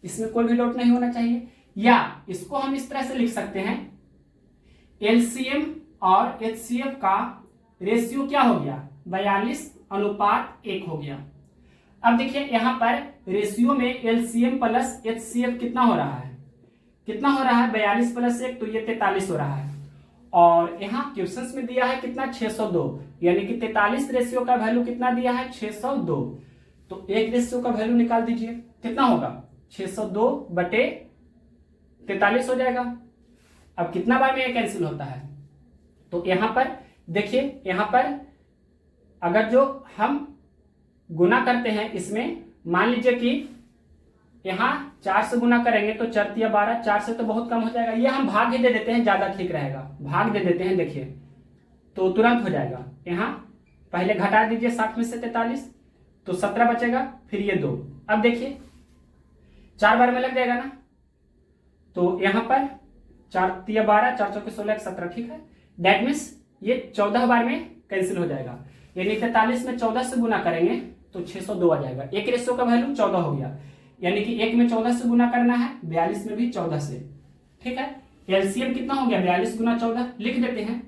इसमें कोई भी डाउट नहीं होना चाहिए। या इसको हम इस तरह से लिख सकते हैं, एलसीएम और एचसीएफ का रेशियो क्या हो गया 42:1 हो गया। अब देखिए यहाँ पर रेशियो में एलसीएम प्लस एचसीएफ कितना हो रहा है, कितना हो रहा है 42 + 1, तो ये 43 हो रहा है। और यहाँ क्वेश्चन में दिया है कितना 602, यानी कि 43 रेशियो का वैल्यू कितना दिया है 602, तो एक रेशियो का वैल्यू निकाल दीजिए, कितना होगा 602/43 हो जाएगा। अब कितना बार में ये कैंसिल होता है, तो यहाँ पर देखिए, यहाँ पर अगर जो हम गुना करते हैं इसमें, मान लीजिए कि यहाँ 4 से गुना करेंगे तो 4 × 12, 4 से तो बहुत कम हो जाएगा, ये हम भाग ही दे देते हैं, ज्यादा ठीक रहेगा, भाग दे देते हैं। देखिए तो तुरंत हो जाएगा। यहाँ पहले घटा दीजिए 60 में से 43, तो 17 बचेगा, फिर ये 2। अब देखिए 4 बार में लग जाएगा ना, तो यहाँ पर 4 × 12, 4 × 16, 17, ठीक है। दैट मीन्स ये 14 बार में कैंसिल हो जाएगा, यानी 43 में 14 से गुना करेंगे तो 602 आ जाएगा। एक रेशियो का वैल्यू 14 हो गया, यानी कि एक में 14 से गुना करना है, 42 में भी 14 से। ठीक है, एलसीएम कितना हो गया 42 गुना 14, लिख देते हैं।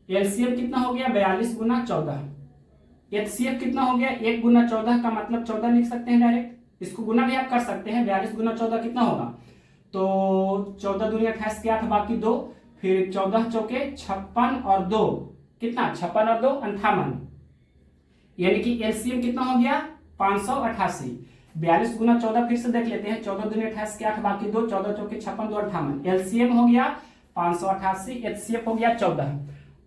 एलसीएम कितना हो गया 42 गुना 14। एचसीएफ कितना हो गया 1 गुना 14 का मतलब 14 लिख सकते हैं डायरेक्ट। इसको गुना भी आप कर सकते हैं, 42 गुना 14 कितना होगा, तो 14 दूनी 28 के 8 बाकी 2, फिर 14 चौके 56 और 2 कितना 56 और 2 58, यानी कि एलसीएम कितना हो गया 588। 42 गुना 14 फिर से देख लेते हैं, 14 दूनी 28 के 8 बाकी 2, 14 चौके 56 2 58, एलसीएम हो गया 588, एचसीएफ हो गया 14।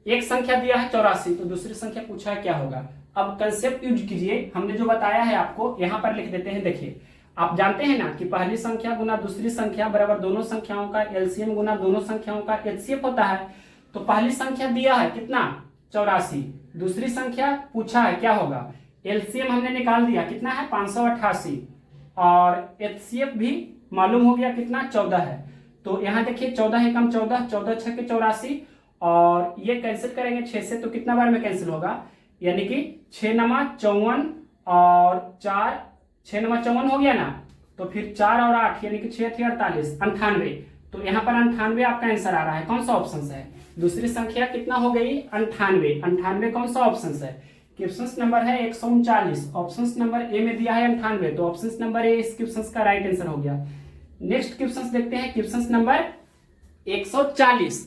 एक संख्या दिया है 84, तो दूसरी संख्या पूछा है क्या होगा। अब कंसेप्ट यूज कीजिए, हमने जो बताया है आपको यहां पर लिख देते हैं। देखिए आप जानते हैं ना कि पहली संख्या गुना दूसरी संख्या बराबर दोनों संख्याओं का एलसीएम गुना दोनों संख्याओं का एचसीएफ होता है। तो पहली संख्या दिया है कितना 84, दूसरी संख्या पूछा है क्या होगा, एलसीएम हमने निकाल दिया कितना है 588 और एचसीएफ भी मालूम हो गया कितना 14 है। तो यहाँ देखिए 14 एकम 14, 14 छके 84 और ये कैंसिल करेंगे 6 से तो कितना बार में कैंसिल होगा, यानी कि 6 नमा 54 और 4 6 नमा 54 हो गया ना, तो फिर 4 और 8 यानी कि 6 48 98, तो यहाँ पर 98 आपका आंसर आ रहा है। कौन सा ऑप्शन है, दूसरी संख्या कितना हो गई 98, 98 कौन सा ऑप्शन है, क्वेश्चन नंबर है 139, ऑप्शन नंबर ए में दिया है 98, तो ऑप्शन नंबर ए इस क्वेश्चन का राइट आंसर हो गया। नेक्स्ट क्वेश्चन देखते हैं, क्वेश्चन नंबर 140।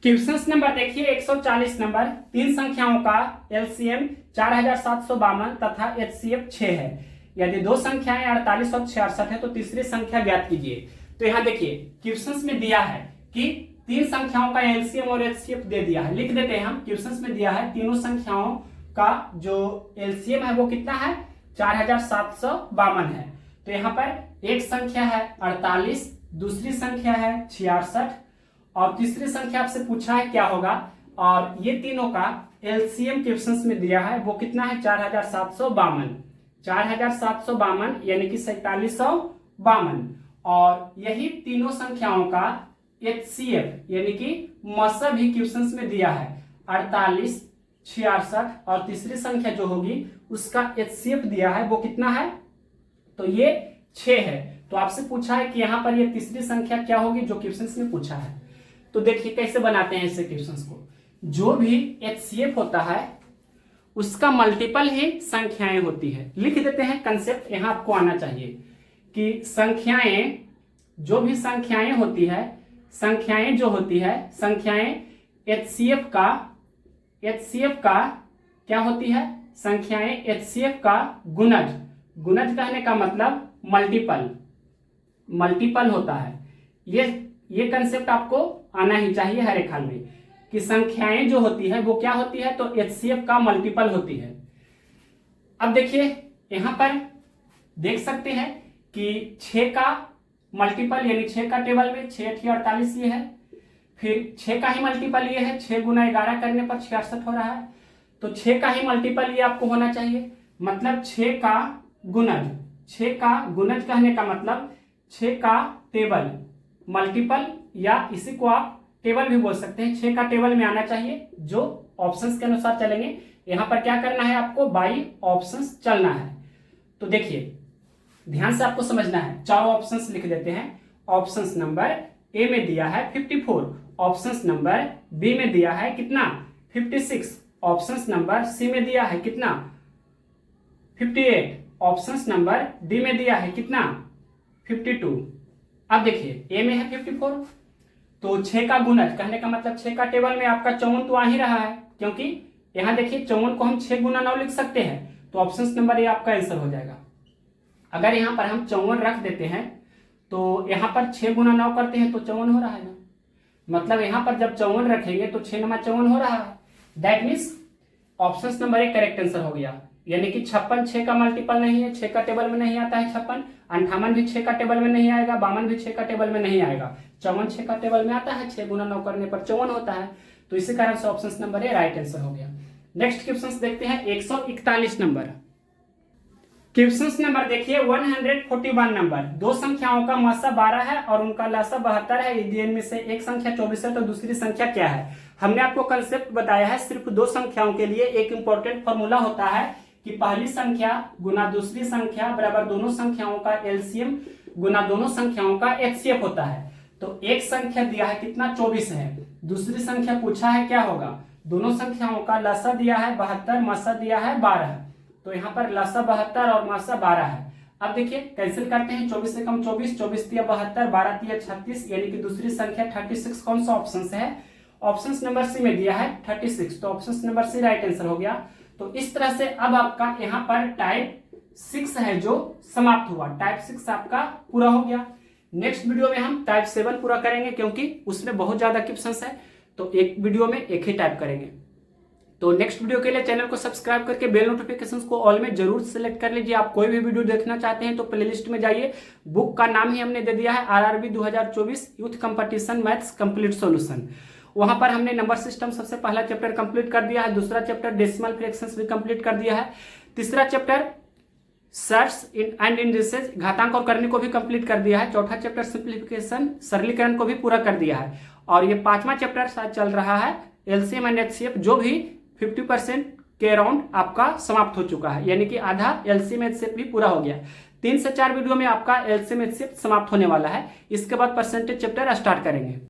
क्वेश्चन नंबर देखिए 140 नंबर, तीन संख्याओं का एलसीएम 4752 तथा एचसीएफ 6 है। यदि दो संख्याएं 48 और 66 है तो तीसरी संख्या ज्ञात कीजिए। तो यहाँ देखिए क्वेश्चन में दिया है कि तीन संख्याओं का एलसीएम और एचसीएफ दे दिया है, लिख देते हैं हम। क्वेश्चन में दिया है तीनों संख्याओं का जो एलसीएम है वो कितना है 4752 है। तो यहाँ पर एक संख्या है 48, दूसरी संख्या है 66 और तीसरी संख्या आपसे पूछा है क्या होगा, और ये तीनों का एलसीएम क्वेश्चन में दिया है वो कितना है 4752, 4752 यानी कि 4752, और यही तीनों संख्याओं का एचसीएफ यानी कि मसा भी क्वेश्चन में दिया है 48, 66 और तीसरी संख्या जो होगी उसका एचसीएफ दिया है वो कितना है, तो ये 6 है। तो आपसे पूछा है कि यहाँ पर ये तीसरी संख्या क्या होगी जो क्वेश्चन में पूछा है। तो देखिए कैसे बनाते हैं ऐसे क्वेश्चंस को, जो भी एचसीएफ होता है उसका मल्टीपल ही संख्याएं होती है। लिख देते हैं, कंसेप्ट यहां आपको आना चाहिए कि संख्याएं जो भी संख्याएं होती है, संख्याएं जो होती है, संख्याएं एचसीएफ का क्या होती है, संख्याएं एचसीएफ का गुणज, गुणज कहने का मतलब मल्टीपल होता है। ये कंसेप्ट आपको आना ही चाहिए हर एक हाल में कि संख्याएं जो होती है वो क्या होती है, तो एचसीएफ का मल्टीपल होती है। अब देखिए यहां पर देख सकते हैं कि 6 का मल्टीपल यानी 6 का टेबल में 6 48 ये है, फिर 6 का ही मल्टीपल ये है, 6 गुना 11 करने पर 66 हो रहा है, तो 6 का ही मल्टीपल ये आपको होना चाहिए। मतलब 6 का गुणज, 6 का गुणज कहने का मतलब 6 का टेबल मल्टीपल, या इसी को आप टेबल भी बोल सकते हैं, 6 का टेबल में आना चाहिए जो ऑप्शंस के अनुसार चलेंगे। यहां पर क्या करना है आपको, बाई ऑप्शंस चलना है। तो देखिए ध्यान से आपको समझना है, चारों ऑप्शंस लिख देते हैं। ऑप्शंस नंबर ए में दिया है 54, ऑप्शंस नंबर बी में दिया है कितना 56, ऑप्शंस नंबर सी में दिया है कितना 58, ऑप्शंस नंबर डी में दिया है कितना 52। अब देखिए ए में है 54, तो 6 का गुणज कहने का मतलब 6 का टेबल में आपका 54 तो आ ही रहा है, क्योंकि यहां देखिए 54 को हम 6 गुना 9 लिख सकते हैं, तो ऑप्शन नंबर ए आपका आंसर हो जाएगा। अगर यहां पर हम 54 रख देते हैं तो यहां पर 6 गुना 9 करते हैं तो 54 हो रहा है ना, मतलब यहां पर जब 54 रखेंगे तो 6 नमा 54 हो रहा है। That means option number A correct answer हो गया, यानी कि 56 6 का मल्टीपल नहीं है, 6 का टेबल में नहीं आता है 56, 58 भी 6 का टेबल में नहीं आएगा, 52 भी 6 का टेबल में नहीं आएगा, 54 6 का टेबल में आता है, 6 गुना 9 करने पर 54 होता है। तो इसी कारण से option number A right answer हो गया। नेक्स्ट क्वेश्चन देखते हैं 141 नंबर। क्वेश्चन नंबर देखिए 141 नंबर, दो संख्याओं का मसा 12 है और उनका लसा 72 है, यदि इनमें से एक संख्या 24 है तो दूसरी संख्या क्या है। हमने आपको कंसेप्ट बताया है सिर्फ दो संख्याओं के लिए एक इंपॉर्टेंट फॉर्मूला होता है कि पहली संख्या गुना दूसरी संख्या बराबर दोनों संख्याओं का एलसीएम गुना दोनों संख्याओं का एचसीएफ होता है। तो एक संख्या दिया है कितना 24 है, दूसरी संख्या पूछा है क्या होगा, दोनों संख्याओं का लसा दिया है 72, मसा दिया है 12। तो यहाँ पर लसा 72 और मसा 12 है। अब देखिए कैंसिल करते हैं, 24 से कम 24, 24 दिया 72, 12 दिया 36, यानी कि दूसरी संख्या 36 कौन सा ऑप्शन से है, ऑप्शन नंबर सी में दिया है 36, तो option number C right answer हो गया। तो इस तरह से अब आपका यहाँ पर टाइप 6 है जो समाप्त हुआ, टाइप 6 आपका पूरा हो गया। नेक्स्ट वीडियो में हम टाइप 7 पूरा करेंगे क्योंकि उसमें बहुत ज्यादा क्वेश्चंस है, तो एक वीडियो में एक ही टाइप करेंगे। तो नेक्स्ट वीडियो के लिए चैनल को सब्सक्राइब करके बेल नोटिफिकेशंस को ऑल में जरूर सेलेक्ट कर लीजिए। आप कोई भी वीडियो देखना चाहते हैं तो प्लेलिस्ट में जाइए, बुक का नाम ही हमने दे दिया है RRB 2024 youth competition maths complete solution. वहां पर हमने नंबर सिस्टम सबसे पहला चैप्टर कंप्लीट कर दिया है, दूसरा चैप्टर डेसिमल फ्रैक्शंस भी कंप्लीट कर दिया है, तीसरा चैप्टर सर्ट्स एंड इंडिसेस घातांक और करने को भी कंप्लीट कर दिया है, चौथा चैप्टर सिंप्लीफिकेशन सरलीकरण को भी पूरा कर दिया है, और ये पांचवा चैप्टर शायद चल रहा है एलसीएम एंड एचसीएफ जो भी 50% के अराउंड आपका समाप्त हो चुका है, यानी कि आधा एलसीएम एचसीएफ भी पूरा हो गया। 3 से 4 वीडियो में आपका एलसीएम एचसीएफ समाप्त होने वाला है, इसके बाद परसेंटेज चैप्टर स्टार्ट करेंगे।